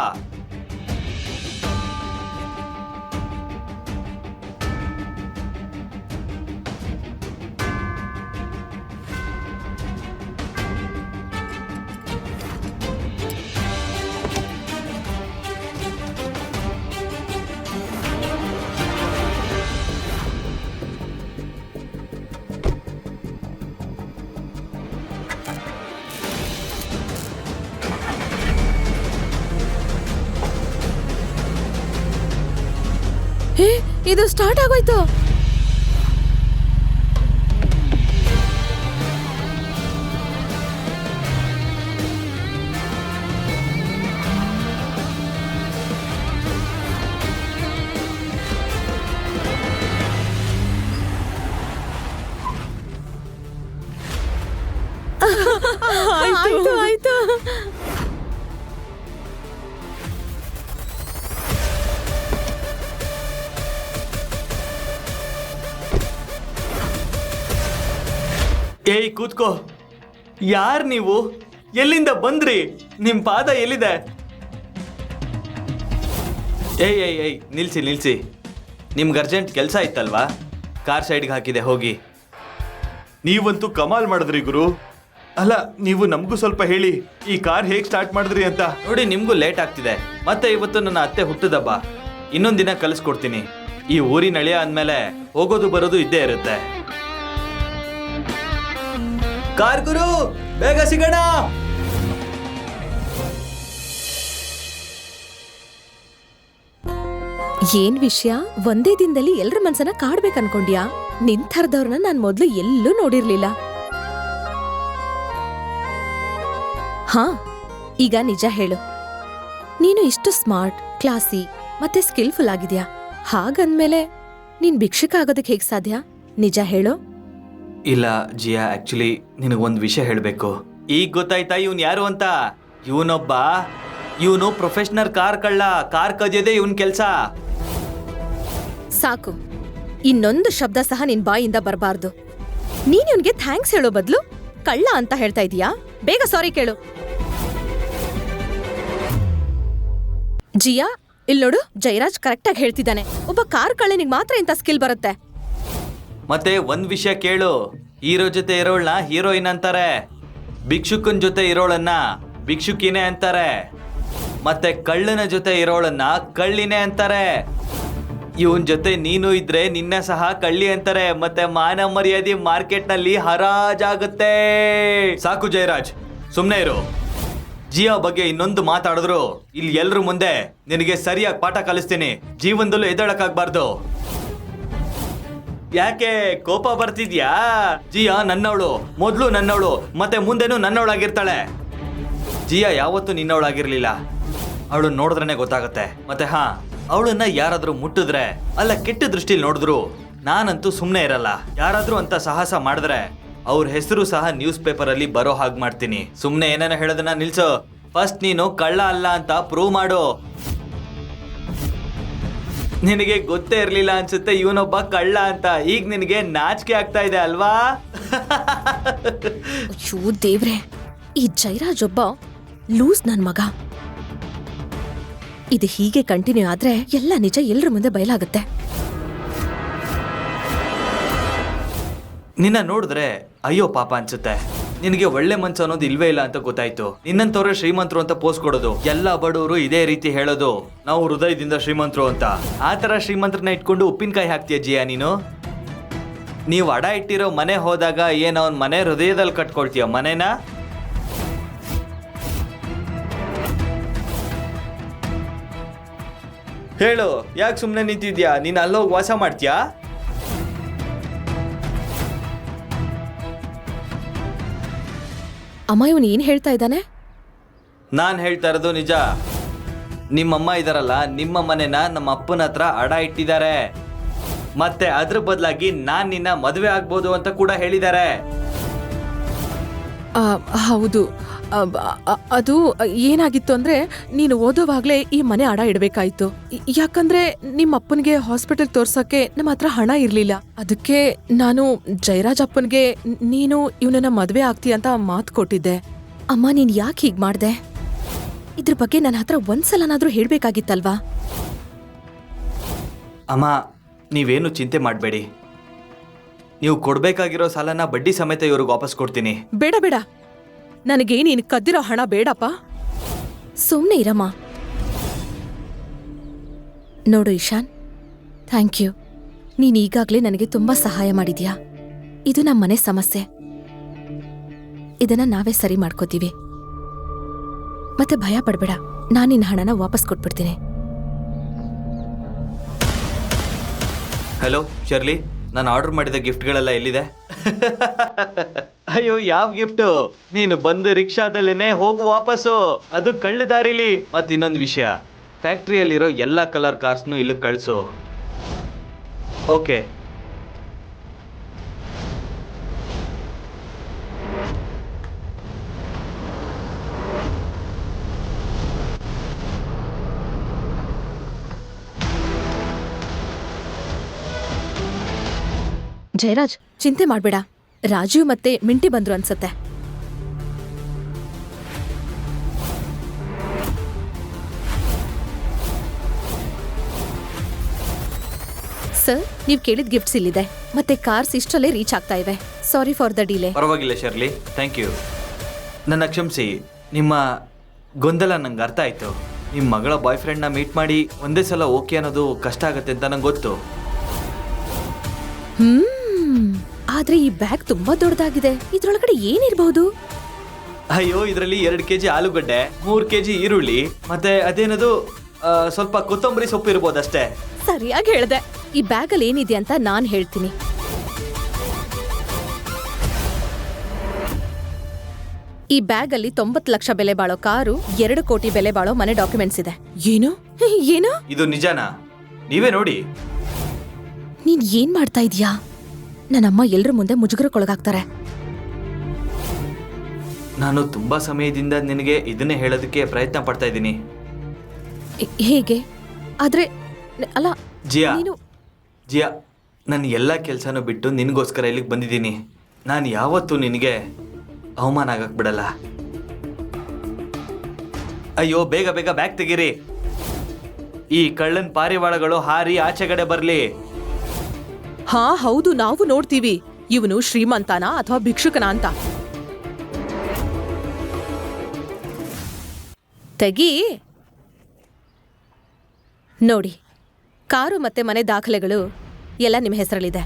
ಹೇ, ಇದು ಸ್ಟಾರ್ಟ್ ಆಗೋಯ್ತು. ಆಯ್ತು. ಏಯ್ ಕೂತ್ಕೋ. ಯಾರ್ ನೀವು? ಎಲ್ಲಿಂದ ಬಂದ್ರಿ? ನಿಮ್ ಪಾದ ಎಲ್ಲಿದೆ? ಏಯ್ ನಿಲ್ಸಿ. ನಿಮ್ಗೆ ಅರ್ಜೆಂಟ್ ಕೆಲಸ ಇತ್ತಲ್ವಾ? ಕಾರ್ ಸೈಡ್ಗೆ ಹಾಕಿದೆ, ಹೋಗಿ. ನೀವಂತೂ ಕಮಾಲ್ ಮಾಡಿದ್ರಿ ಗುರು. ಅಲ್ಲ, ನೀವು ನಮಗೂ ಸ್ವಲ್ಪ ಹೇಳಿ, ಈ ಕಾರ್ ಹೇಗ್ ಸ್ಟಾರ್ಟ್ ಮಾಡಿದ್ರಿ ಅಂತ. ನೋಡಿ, ನಿಮ್ಗೂ ಲೇಟ್ ಆಗ್ತಿದೆ. ಮತ್ತೆ ಇವತ್ತು ನನ್ನ ಅತ್ತೆ ಹುಟ್ಟುದಬ್ಬ. ಇನ್ನೊಂದ್ ದಿನ ಕಲಿಸ್ಕೊಡ್ತೀನಿ. ಈ ಊರಿನ ಅಳಿಯ ಅಂದ್ಮೇಲೆ ಹೋಗೋದು ಬರೋದು ಇದ್ದೇ ಇರುತ್ತೆ. ಕಾರ್ ಗುರು, ಬೇಗ ಸಿಗೋಣ. ಏನ್ ವಿಷಯ? ಒಂದೇ ದಿನದಲ್ಲಿ ಎಲ್ರ ಮನ್ಸನ್ನ ಕಾಡ್ಬೇಕು ಅನ್ಕೊಂಡ್ಯಾ? ನಿನ್ ಥರದವ್ರನ್ನ ನಾನ್ ಮೊದ್ಲು ಎಲ್ಲೂ ನೋಡಿರ್ಲಿಲ್ಲ. ಹಾ, ಈಗ ನಿಜ ಹೇಳು, ನೀನು ಇಷ್ಟು ಸ್ಮಾರ್ಟ್, ಕ್ಲಾಸಿ ಮತ್ತೆ ಸ್ಕಿಲ್ಫುಲ್ ಆಗಿದ್ಯಾ. ಹಾಗಂದ್ಮೇಲೆ ನೀನ್ ಭಿಕ್ಷುಕ ಆಗೋದಕ್ಕೆ ಹೇಗ್ ಸಾಧ್ಯ? ನಿಜ ಹೇಳು. ಇಲ್ಲ ಜಿಯಾ, ಆಕ್ಚುಲಿ ನಿನಗೊಂದು ವಿಷಯ ಹೇಳಬೇಕು. ಈಗ ಗೊತ್ತಾಯ್ತಾ ಇವನ್ ಯಾರು ಅಂತ? ಇವನು ಪ್ರೊಫೆಷನಲ್ ಕಾರ್ ಕಳ್ಳ. ಕಾರ್ ಕದಿಯೋದೇ ಇವನ್ ಕೆಲ್ಸ. ಸಾಕು, ಇನ್ನೊಂದು ಶಬ್ದ ಸಹ ನಿನ್ ಬಾಯಿಂದ ಬರಬಾರ್ದು. ನೀನ್ ಇವನ್ಗೆ ಥ್ಯಾಂಕ್ಸ್ ಹೇಳೋ ಬದ್ಲು ಕಳ್ಳ ಅಂತ ಹೇಳ್ತಾ ಇದೀಯಾ? ಬೇಗ ಸಾರಿ ಕೇಳು. ಜಿಯಾ, ಇಲ್ ನೋಡು, ಜಯರಾಜ್ ಕರೆಕ್ಟಾಗಿ ಹೇಳ್ತಿದ್ದಾನೆ. ಒಬ್ಬ ಕಾರ್ ಕಳ್ಳನಿಗೆ ಮಾತ್ರ ಇಂಥ ಸ್ಕಿಲ್ ಬರುತ್ತೆ. ಮತ್ತೆ ಒಂದ್ ವಿಷಯ ಕೇಳು, ಹೀರೋ ಜೊತೆ ಇರೋಳ್ನ ಹೀರೋಯಿನ್ ಅಂತಾರೆ, ಭಿಕ್ಷುಕನ್ ಜೊತೆ ಇರೋಳನ್ನ ಭಿಕ್ಷುಕಿನೇ ಅಂತಾರೆ, ಮತ್ತೆ ಕಳ್ಳನ ಜೊತೆ ಇರೋಳನ್ನ ಕಳ್ಳಿನೇ ಅಂತಾರೆ. ಇವನ್ ಜೊತೆ ನೀನು ಇದ್ರೆ ನಿನ್ನ ಸಹ ಕಳ್ಳಿ ಅಂತಾರೆ. ಮತ್ತೆ ಮಾನ ಮರ್ಯಾದೆ ಮಾರ್ಕೆಟ್ ನಲ್ಲಿ ಹರಾಜಾಗುತ್ತೆ. ಸಾಕು ಜಯರಾಜ್, ಸುಮ್ನೆ ಇರು. ಜಿಯಾ ಬಗ್ಗೆ ಇನ್ನೊಂದು ಮಾತಾಡಿದ್ರು ಇಲ್ಲಿ ಎಲ್ರ ಮುಂದೆ ನಿನಗೆ ಸರಿಯಾಗಿ ಪಾಠ ಕಲಿಸ್ತೀನಿ. ಜೀವನದಲ್ಲೂ ಎದ್ದೇಳಕ್ಕಾಗ್ಬಾರ್ದು. ಯಾಕೆ ಕೋಪ ಬರ್ತಿದ್ಯಾ? ಜಿಯಾ ನನ್ನವಳು, ಮೊದ್ಲು ನನ್ನವಳು, ಮತ್ತೆ ಮುಂದೆನೂ ನನ್ನವಳಾಗಿರ್ತಾಳೆ. ಜಿಯಾ ಯಾವತ್ತೂ ನಿನ್ನವಳಾಗಿರ್ಲಿಲ್ಲ. ಅವಳು ನೋಡಿದ್ರೇನೆ ಗೊತ್ತಾಗತ್ತೆ. ಮತ್ತೆ ಅವಳನ್ನ ಯಾರಾದ್ರೂ ಮುಟ್ಟಿದ್ರೆ, ಅಲ್ಲ ಕೆಟ್ಟ ದೃಷ್ಟಿಲಿ ನೋಡಿದ್ರು, ನಾನಂತೂ ಸುಮ್ಮನೆ ಇರಲ್ಲ. ಯಾರಾದ್ರೂ ಅಂತ ಸಾಹಸ ಮಾಡಿದ್ರೆ ಅವ್ರ ಹೆಸರು ಸಹ ನ್ಯೂಸ್ ಪೇಪರ್ ಅಲ್ಲಿ ಬರೋ ಹಾಗೆ ಮಾಡ್ತೀನಿ. ಸುಮ್ಮನೆ ಏನೇನೋ ಹೇಳೋದನ್ನ ನಿಲ್ಸು. ಫಸ್ಟ್ ನೀನು ಕಳ್ಳ ಅಲ್ಲ ಅಂತ ಪ್ರೂವ್ ಮಾಡು. ನಿನಗೆ ಗೊತ್ತೇ ಇರ್ಲಿಲ್ಲ ಅನ್ಸುತ್ತೆ ಇವನೊಬ್ಬ ಕಳ್ಳ ಅಂತ. ಈಗ ನಿನಗೆ ನಾಚಿಕೆ ಆಗ್ತಾ ಇದೆ ಅಲ್ವಾ? ಅಯ್ಯೋ ದೇವ್ರೆ, ಈ ಜಯರಾಜ್ ಒಬ್ಬ ಲೂಸ್ ನನ್ ಮಗ. ಇದು ಹೀಗೆ ಕಂಟಿನ್ಯೂ ಆದ್ರೆ ಎಲ್ಲ ನಿಜ ಎಲ್ರ ಮುಂದೆ ಬಯಲಾಗುತ್ತೆ. ನಿನ್ನ ನೋಡಿದ್ರೆ ಅಯ್ಯೋ ಪಾಪ ಅನ್ಸುತ್ತೆ. ನಿನಗೆ ಒಳ್ಳೆ ಮನ್ಸು ಅನ್ನೋದು ಇಲ್ವೇ ಇಲ್ಲ ಅಂತ ಗೊತ್ತಾಯ್ತು. ನಿನ್ನಂತವ್ರೆ ಶ್ರೀಮಂತರು ಅಂತ ಪೋಸ್ಟ್ ಕೊಡೋದು, ಎಲ್ಲ ಬಡವರು ಇದೇ ರೀತಿ ಹೇಳೋದು, ನಾವು ಹೃದಯದಿಂದ ಶ್ರೀಮಂತರು ಅಂತ. ಆ ತರ ಶ್ರೀಮಂತರನ್ನ ಇಟ್ಕೊಂಡು ಉಪ್ಪಿನಕಾಯಿ ಹಾಕ್ತೀಯ ಜಿಯಾ ನೀನು? ನೀವು ಅಡ ಇಟ್ಟಿರೋ ಮನೆ ಹೋದಾಗ ಏನೋ ಅವ್ನ ಮನೆ ಹೃದಯದಲ್ಲಿ ಕಟ್ಕೊಳ್ತೀಯ ಮನೆನ? ಹೇಳು, ಯಾಕೆ ಸುಮ್ಮನೆ ನಿಂತಿದ್ಯಾ? ನೀನು ಅಲ್ಲೋಗಿ ವಾಸ ಮಾಡ್ತೀಯಾ? ಅಮ್ಮ, ಇವನು ಏನ್ ಹೇಳ್ತಾ ಇದ್ದಾನೆ? ನಾನು ಹೇಳ್ತಾ ಇರೋದು ನಿಜ. ನಿಮ್ಮಮ್ಮ ಇದಾರಲ್ಲ, ನಿಮ್ಮ ಮನೆನ ನಮ್ಮ ಅಪ್ಪನ ಹತ್ರ ಅಡ ಇಟ್ಟಿದ್ದಾರೆ. ಮತ್ತೆ ಅದ್ರ ಬದಲಾಗಿ ನಾನ್ ನಿನ್ನ ಮದುವೆ ಆಗ್ಬೋದು ಅಂತ ಕೂಡ ಹೇಳಿದ್ದಾರೆ. ಹೌದು, ಅದು ಏನಾಗಿತ್ತು ಅಂದ್ರೆ, ನೀನು ಓದೋವಾಗ್ಲೇ ಈ ಮನೆ ಅಡ ಇಡಬೇಕಾಯ್ತು. ಯಾಕಂದ್ರೆ ನಿಮ್ಮ ಅಪ್ಪನಿಗೆ ಹಾಸ್ಪಿಟಲ್ ತೋರ್ಸಕ್ಕೆ ನಮ್ಮ ಹತ್ರ ಹಣ ಇರ್ಲಿಲ್ಲ. ಅದಕ್ಕೆ ನಾನು ಜಯರಾಜ್ ಅಪ್ಪನ್ಗೆ ನೀನು ಇವನನ್ನ ಮದ್ವೆ ಆಗ್ತೀಯ ಅಂತ ಮಾತು ಕೊಟ್ಟಿದ್ದೆ. ಅಮ್ಮ, ನೀನ್ ಯಾಕೆ ಹೀಗ್ ಮಾಡ್ದೆ? ಇದ್ರ ಬಗ್ಗೆ ನನ್ನ ಹತ್ರ ಒಂದ್ಸಲನಾದ್ರೂ ಹೇಳ್ಬೇಕಾಗಿತ್ತಲ್ವಾ? ಅಮ್ಮ, ನೀವೇನು ಚಿಂತೆ ಮಾಡಬೇಡಿ. ನೀವು ಕೊಡ್ಬೇಕಾಗಿರೋ ಸಾಲನ ಬಡ್ಡಿ ಸಮೇತ ಇವ್ರಿಗೆ ವಾಪಸ್ ಕೊಡ್ತೀನಿ. ಬೇಡ ಬೇಡ, ನನಗೆ ನೀನು ಕದ್ದಿರೋ ಹಣ ಬೇಡಪ್ಪ. ಸುಮ್ನೆ ಇರಮ್ಮ. ನೋಡು ಇಶಾನ್, ಥ್ಯಾಂಕ್ ಯು. ನೀನ್ ಈಗಾಗ್ಲೇ ನನಗೆ ತುಂಬಾ ಸಹಾಯ ಮಾಡಿದ್ಯಾ. ಇದು ನಮ್ಮ ಮನೆ ಸಮಸ್ಯೆ. ಇದನ್ನ ನಾವೇ ಸರಿ ಮಾಡ್ಕೋತೀವಿ. ಮತ್ತೆ ಭಯ ಪಡ್ಬೇಡ, ನಾನ್ ನಿನ್ನ ಹಣನ ವಾಪಸ್ ಕೊಟ್ಬಿಡ್ತೀನಿ. ಹಲೋ ಶರ್ಲಿ, ನಾನು ಆರ್ಡರ್ ಮಾಡಿದ ಗಿಫ್ಟ್ಗಳೆಲ್ಲ ಎಲ್ಲಿದೆ? ಅಯ್ಯೋ, ಯಾವ ಗಿಫ್ಟು? ನೀನು ಬಂದು ರಿಕ್ಷಾದಲ್ಲೇನೆ ಹೋಗು ವಾಪಸ್ಸು, ಅದು ಕಳ್ಳ ದಾರಿಲಿ. ಮತ್ತೆ ಇನ್ನೊಂದು ವಿಷಯ, ಫ್ಯಾಕ್ಟ್ರಿಯಲ್ಲಿರೋ ಎಲ್ಲ ಕಲರ್ ಕಾರ್ಸ್ನು ಇಲ್ಲಿ ಕಳಿಸು. ಓಕೆ. ಜಯರಾಜ್, ಚಿಂತೆ ಮಾಡ್ಬೇಡ. ರಾಜೀವ್ ಮತ್ತೆ ಮಿಂಟಿ ಬಂದ್ರು ಅನ್ಸತ್ತೆ. ಸರ್, ನೀವ್ ಕೇಳಿದ ಗಿಫ್ಟ್ಸ್ ಇಲ್ಲಿದೆ, ಮತ್ತೆ ಕಾರ್ಸ್ ಇಷ್ಟರಲ್ಲೇ ರೀಚ್ ಆಗ್ತಾ ಇವೆ. Sorry for the delay. ಪರವಾಗಿಲ್ಲ ಶರ್ಲಿ, ಥ್ಯಾಂಕ್ ಯು. ನನ್ನ ಕ್ಷಮಿಸಿ, ನಿಮ್ಮ ಗೊಂದಲ ನಂಗೆ ಅರ್ಥ ಆಯ್ತು. ನಿಮ್ಮ ಮಗಳ ಬಾಯ್ ಫ್ರೆಂಡ್ನ ಮೀಟ್ ಮಾಡಿ ಒಂದೇ ಸಲ ಓಕೆ ಅನ್ನೋದು ಕಷ್ಟ ಆಗುತ್ತೆ ಅಂತ ನಂಗೆ ಗೊತ್ತು. ಆದ್ರೆ ಈ ಬ್ಯಾಗ್ ತುಂಬಾ ದೊಡ್ಡದಾಗಿದೆ, ಇದ್ರೊಳಗಡೆ ಏನಿರಬಹುದು? ಅಯ್ಯೋ, ಇದರಲ್ಲಿ 2 kg ಆಲೂಗಡ್ಡೆ, 3 kg ಈರುಳ್ಳಿ, ಮತ್ತೆ ಅದೇನದು ಸ್ವಲ್ಪ ಕೊತ್ತಂಬರಿ ಸೊಪ್ಪು ಇರ್ಬೋದಷ್ಟೇ. ಸರಿಯಾಗಿ ಹೇಳ್ದೆ. ಈ ಬ್ಯಾಗ್ ಅಲ್ಲಿ ಏನಿದೆ ಅಂತ ನಾನ್ ಹೇಳ್ತೀನಿ. ಈ ಬ್ಯಾಗ್ ಅಲ್ಲಿ 90 ಲಕ್ಷ ಬೆಲೆ ಬಾಳೋ ಕಾರು, 2 ಕೋಟಿ ಬೆಲೆ ಬಾಳೋ ಮನೆ ಡಾಕ್ಯುಮೆಂಟ್ಸ್ ಇದೆ. ಏನು ಏನು? ಇದು ನಿಜನಾ? ನೀವೇ ನೋಡಿ. ನೀನ್ ಏನ್ ಮಾಡ್ತಾ ಇದೀಯಾ? ನನ್ನಮ್ಮ ಎಲ್ರ ಮುಂದೆ ಮುಜುಗರಕ್ಕೊಳಗಾಗ್ತಾರೆ. ನಾನು ತುಂಬಾ ಸಮಯದಿಂದ ನಿನಗೆ ಇದನ್ನೇ ಹೇಳೋದಕ್ಕೆ ಪ್ರಯತ್ನ ಪಡ್ತಾ ಇದ್ದೀನಿ. ಹೇಗೆ? ಆದ್ರೆ ಅಲ್ಲ ಜಿಯಾ, ನೀನು ಜಿಯಾ, ನಾನು ಎಲ್ಲ ಕೆಲಸನೂ ಬಿಟ್ಟು ನಿನಗೋಸ್ಕರ ಇಲ್ಲಿಗೆ ಬಂದಿದ್ದೀನಿ. ನಾನು ಯಾವತ್ತೂ ನಿನಗೆ ಅವಮಾನ ಆಗಕ್ ಬಿಡಲ್ಲ. ಅಯ್ಯೋ, ಬೇಗ ಬೇಗ ಬ್ಯಾಗ್ ತೆಗೀರಿ. ಈ ಕಳ್ಳನ್ ಪಾರಿವಾಳಗಳು ಹಾರಿ ಆಚೆಗಡೆ ಬರ್ಲಿ. ಹಾ ಹೌದು, ನಾವು ನೋಡ್ತೀವಿ ಇವನು ಶ್ರೀಮಂತನ ಅಥವಾ ಭಿಕ್ಷುಕನ ಅಂತ. ತೆಗಿ. ನೋಡಿ, ಕಾರು ಮತ್ತೆ ಮನೆ ದಾಖಲೆಗಳು ಎಲ್ಲ ನಿಮ್ಮ ಹೆಸರಲ್ಲಿದೆ.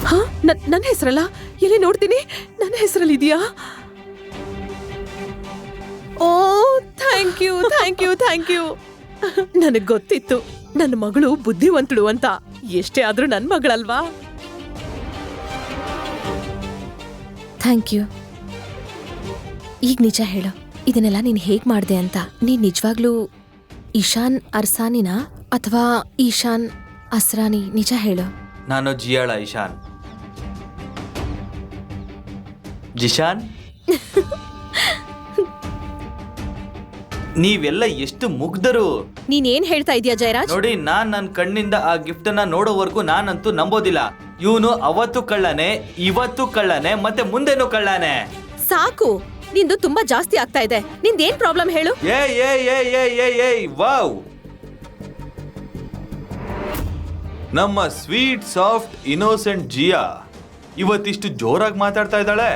ಹಾ, ನನ್ನ ಹೆಸರಲ್ಲ, ಎಲ್ಲಿ ನೋಡ್ತೀನಿ, ನನ್ನ ಹೆಸರಲ್ಲಿದೆಯಾ? ಓ, thank you thank you thank you. ನನಗ್ ಗೊತ್ತಿತ್ತು ನನ್ನ ಮಗಳು ಬುದ್ಧಿವಂತಳು ಅಂತ. ಎಷ್ಟೇ ಆದ್ರೂ ನನ್ನ ಮಗಳಲ್ವಾ? Thank you. ಈಗ ನಿಜ ಹೇಳು, ಇದನ್ನೆಲ್ಲ ನೀನ್ ಹೇಗ್ ಮಾಡ್ದೆ ಅಂತ. ನೀನ್ ನಿಜವಾಗ್ಲೂ ಇಶಾನ್ ಅರ್ಸಾನಿನಾ ಅಥವಾ ಈಶಾನ್ ಅಸ್ರಾನಿ? ನಿಜ ಹೇಳು. ನಾನು ಜಿಯಾಳ ಇಶಾನ್. ಜಿಶಾನ್, ನೀವೆಲ್ಲ ಎಷ್ಟು ಮುಗ್ಧರು. ನೀನೇನ್ ಹೇಳ್ತಾ ಇದೀಯ ಜಯರಾಜ್? ನೋಡಿ, ನಾನ್ ನನ್ನ ಕಣ್ಣಿಂದ ಆ ಗಿಫ್ಟ್ ಅನ್ನ ನೋಡೋವರೆಗೂ ನಾನಂತೂ ನಂಬೋದಿಲ್ಲ. ಇವನು ಅವತ್ತು ಕಳ್ಳನೆ, ಇವತ್ತು ಕಳ್ಳನೆ, ಮತ್ತೆ ಮುಂದೆನೂ ಕಳ್ಳನೆ. ಸಾಕು, ನಿಂದು ತುಂಬಾ ಜಾಸ್ತಿ ಆಗ್ತಾ ಇದೆ. ನಿಂದೇನ್ ಪ್ರಾಬ್ಲಮ್ ಹೇಳು? ವಾವ್, ನಮ್ಮ ಸ್ವೀಟ್ ಸಾಫ್ಟ್ ಇನ್ನೋಸೆಂಟ್ ಜಿಯಾ ಇವತ್ತಿಷ್ಟು ಜೋರಾಗಿ ಮಾತಾಡ್ತಾ ಇದ್ದಾಳೆ.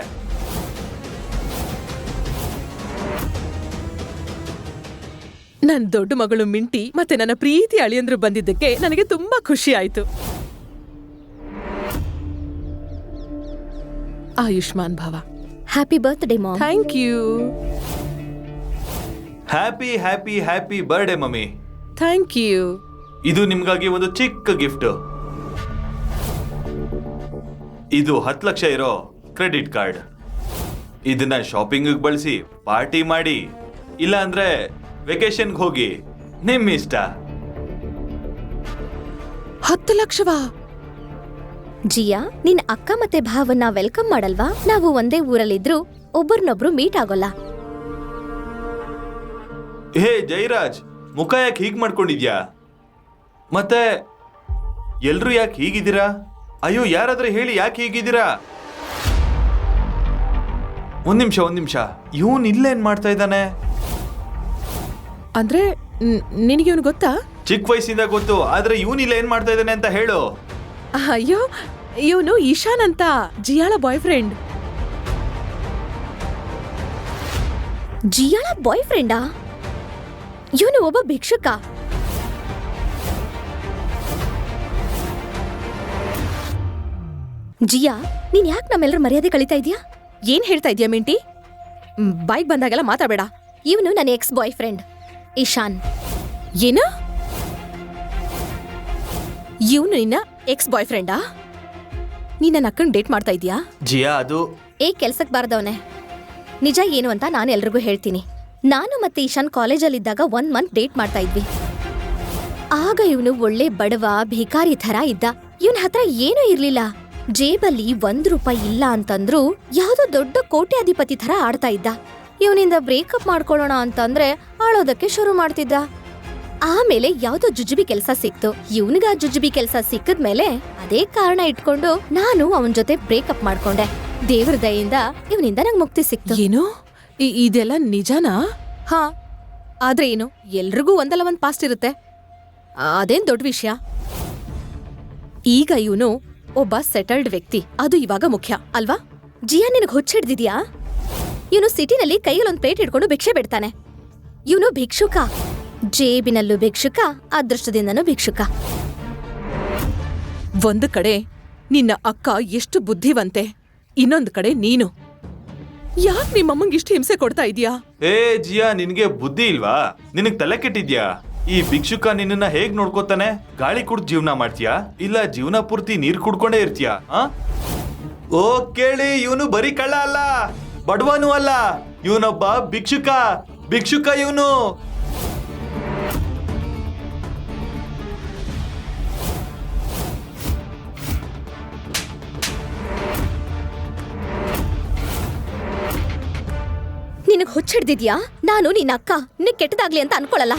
ನನ್ನ ದೊಡ್ಡ ಮಗಳು ಮಿಂಟಿ ಮತ್ತೆ ನನ್ನ ಪ್ರೀತಿ ಅಳಿಯಂದ್ರು ಬಂದಿದ್ದಕ್ಕೆ ನನಗೆ ತುಂಬಾ ಖುಷಿ ಆಯ್ತು. ಆಯುಷ್ಮಾನ್ ಭವ. Happy birthday mom. Thank you. Happy happy happy birthday mummy. Thank you. ಇದು ನಿಮ್ಗಾಗಿ ಒಂದು ಚಿಕ್ಕ ಗಿಫ್ಟ್. ಇದು 10 ಲಕ್ಷ ಇರೋ ಕ್ರೆಡಿಟ್ ಕಾರ್ಡ್. ಇದನ್ನ ಶಾಪಿಂಗ್ ಬಳಸಿ, ಪಾರ್ಟಿ ಮಾಡಿ, ಇಲ್ಲ ಅಂದ್ರೆ ವೆಕೇಶನ್ಗೆ ಹೋಗಿ, ನಿಮ್ ಇಷ್ಟ. 10 ಲಕ್ಷವಾ? ಜಿಯಾ, ನಿನ್ ಅಕ್ಕ ಮತ್ತೆ ಭಾವನ್ನ ವೆಲ್ಕಮ್ ಮಾಡಲ್ವಾ? ನಾವು ಒಂದೇ ಊರಲ್ಲಿದ್ರು ಒಬ್ಬರನ್ನೊಬ್ರು ಮೀಟ್ ಆಗೋಲ್ಲ. ಹೇ ಜೈರಾಜ್, ಮುಖ ಯಾಕೆ ಹೀಗ್ ಮಾಡ್ಕೊಂಡಿದ್ಯಾ? ಮತ್ತೆ ಎಲ್ರು ಯಾಕೆ ಹೀಗಿದ್ದೀರಾ? ಅಯ್ಯೋ, ಯಾರಾದ್ರೂ ಹೇಳಿ ಯಾಕೆ ಹೀಗಿದ್ದೀರಾ? ಒಂದ್ ನಿಮಿಷ, ಇವನ್ ಇಲ್ಲೇನ್ ಮಾಡ್ತಾ ಇದ್ದಾನೆ? ಅಂದ್ರೆ ನಿನಗೆ ಇವನು ಗೊತ್ತಾ? ಚಿಕ್ಕ ವಯಸ್ಸಿಂದ ಗೊತ್ತು, ಆದ್ರೆ ಇವನ್ ಇಲ್ಲ ಏನ್ ಮಾಡ್ತಾ ಇದ್ದಾನೆ ಅಂತ ಹೇಳು. ಅಯ್ಯೋ, ಇವನು ಈಶಾನ್ ಅಂತ, ಜಿಯಾಳ ಬಾಯ್ ಫ್ರೆಂಡ್. ಜಿಯಾಳ ಬಾಯ್ ಫ್ರೆಂಡಾ? ಇವನು ಒಬ್ಬ ಭಿಕ್ಷುಕ. ಜಿಯಾ, ನೀನ್ ಯಾಕೆ ನಮ್ಮೆಲ್ಲರ ಮರ್ಯಾದೆ ಕಳೀತಾ ಇದೀಯಾ? ಏನ್ ಹೇಳ್ತಾ ಇದೀಯಾ ಮಿಂಟಿ? ಬೈಕ್ ಬಂದಾಗೆಲ್ಲ ಮಾತಾಡಬೇಡ. ಇವನು ನನ್ನ ಎಕ್ಸ್ ಬಾಯ್ ಫ್ರೆಂಡ್ ಇಶಾನ್. ಏನ? ಇವನು ನಿನ್ನ ಎಕ್ಸ್ ಬಾಯ್ ಫ್ರೆಂಡಾ? ನೀನ್ ನನ್ನ ಅಕ್ಕನ್ ಡೇಟ್ ಮಾಡ್ತಾ ಇದೀಯಾ? ಜಿಯಾ, ಅದು ಕೆಲ್ಸಕ್ ಬಾರ್ದವನೆ. ನಿಜ ಏನು ಅಂತ ನಾನು ಎಲ್ರಿಗೂ ಹೇಳ್ತೀನಿ. ನಾನು ಮತ್ತೆ ಈಶಾನ್ ಕಾಲೇಜಲ್ಲಿದ್ದಾಗ 1 ಮಂತ್ ಡೇಟ್ ಮಾಡ್ತಾ ಇದ್ವಿ. ಆಗ ಇವನು ಒಳ್ಳೆ ಬಡವ ಭಿಕಾರಿ ಥರ ಇದ್ದ. ಇವನ್ ಹತ್ರ ಏನೂ ಇರ್ಲಿಲ್ಲ. ಜೇಬಲ್ಲಿ 1 ರೂಪಾಯಿ ಇಲ್ಲ ಅಂತಂದ್ರು ಯಾವ್ದೋ ದೊಡ್ಡ ಕೋಟ್ಯಾಧಿಪತಿ ಥರ ಆಡ್ತಾ ಇದ್ದ. ಇವನಿಂದ ಬ್ರೇಕಪ್ ಮಾಡ್ಕೊಳ್ಳೋಣ ಅಂತಂದ್ರೆ ಆಳೋದಕ್ಕೆ ಶುರು ಮಾಡ್ತಿದ್ದ. ಆಮೇಲೆ ಯಾವ್ದೋ ಜುಜುಬಿ ಕೆಲ್ಸ ಸಿಕ್ತು. ಇವನಿಗ ಜುಜುಬಿ ಕೆಲ್ಸ ಸಿಕ್ಕದ್ಮೇಲೆ ಅದೇ ಕಾರಣ ಇಟ್ಕೊಂಡು ನಾನು ಅವನ್ ಜೊತೆ ಬ್ರೇಕಪ್ ಮಾಡ್ಕೊಂಡೆ. ದೇವ್ರ ದಯೆಯಿಂದ ಇವನಿಂದ ನಂಗೆ ಮುಕ್ತಿ ಸಿಕ್ತು. ಏನು ಇದೆಲ್ಲ ನಿಜನಾ? ಹಾ, ಆದ್ರೆ ಏನು, ಎಲ್ರಿಗೂ ಒಂದಲ್ಲ ಒಂದ್ ಪಾಸ್ಟ್ ಇರುತ್ತೆ. ಅದೇನ್ ದೊಡ್ಡ ವಿಷಯ. ಈಗ ಇವನು ಒಬ್ಬ ಸೆಟಲ್ಡ್ ವ್ಯಕ್ತಿ, ಅದು ಇವಾಗ ಮುಖ್ಯ ಅಲ್ವಾ? ಜಿಯಾ, ನಿನಗೆ ಹುಚ್ಚಿಡ್ದಿದ್ಯಾ? ಇವನು ಸಿಟಿನಲ್ಲಿ ಕೈಯಲ್ಲೊಂದು ಪ್ಲೇಟ್ ಹಿಡ್ಕೊಂಡು ಭಿಕ್ಷೆ ಬಿಡ್ತಾನೆ. ಇವನು ಭಿಕ್ಷುಕ, ಜೇಬಿನಲ್ಲೂ ಭಿಕ್ಷುಕ, ಅದೃಷ್ಟದಿಂದನೂ ಭಿಕ್ಷುಕ. ಒಂದು ಕಡೆ ನಿನ್ನ ಅಕ್ಕ ಎಷ್ಟು ಬುದ್ಧಿವಂತೆ, ಇನ್ನೊಂದು ಕಡೆ ನೀನು. ಯಾಕೆ ನಿಮ್ಮಮ್ಮಂಗೆ ಇಷ್ಟು ಹಿಂಸೆ ಕೊಡ್ತಾ ಇದೀಯಾ? ಏ ಜಿಯಾ, ನಿನ್ಗೆ ಬುದ್ಧಿ ಇಲ್ವಾ? ನಿನಗ್ ತಲೆ ಕೆಟ್ಟಿದ್ಯಾ? ಈ ಭಿಕ್ಷುಕ ನಿನ್ನ ಹೇಗ್ ನೋಡ್ಕೋತಾನೆ? ಗಾಳಿ ಕುಡ್ದು ಜೀವನ ಮಾಡ್ತೀಯಾ ಇಲ್ಲ ಜೀವನ ಪೂರ್ತಿ ನೀರ್ ಕುಡ್ಕೊಂಡೇ ಇರ್ತೀಯಾ? ಓ ಕೇಳಿ, ಇವನು ಬರೀ ಕಳ್ಳ ಅಲ್ಲ, ಬಡವನು ಅಲ್ಲ, ಇವನೊಬ್ಬ ಭಿಕ್ಷುಕ. ಭಿಕ್ಷುಕ ಇವನು. ನಿನಗ್ ಹುಚ್ಚಿಡ್ದಿದ್ಯಾ? ನಾನು ನಿನ್ನ ಅಕ್ಕ, ನಿನಗ್ ಕೆಟ್ಟದಾಗ್ಲಿ ಅಂತ ಅನ್ಕೊಳಲ್ಲ.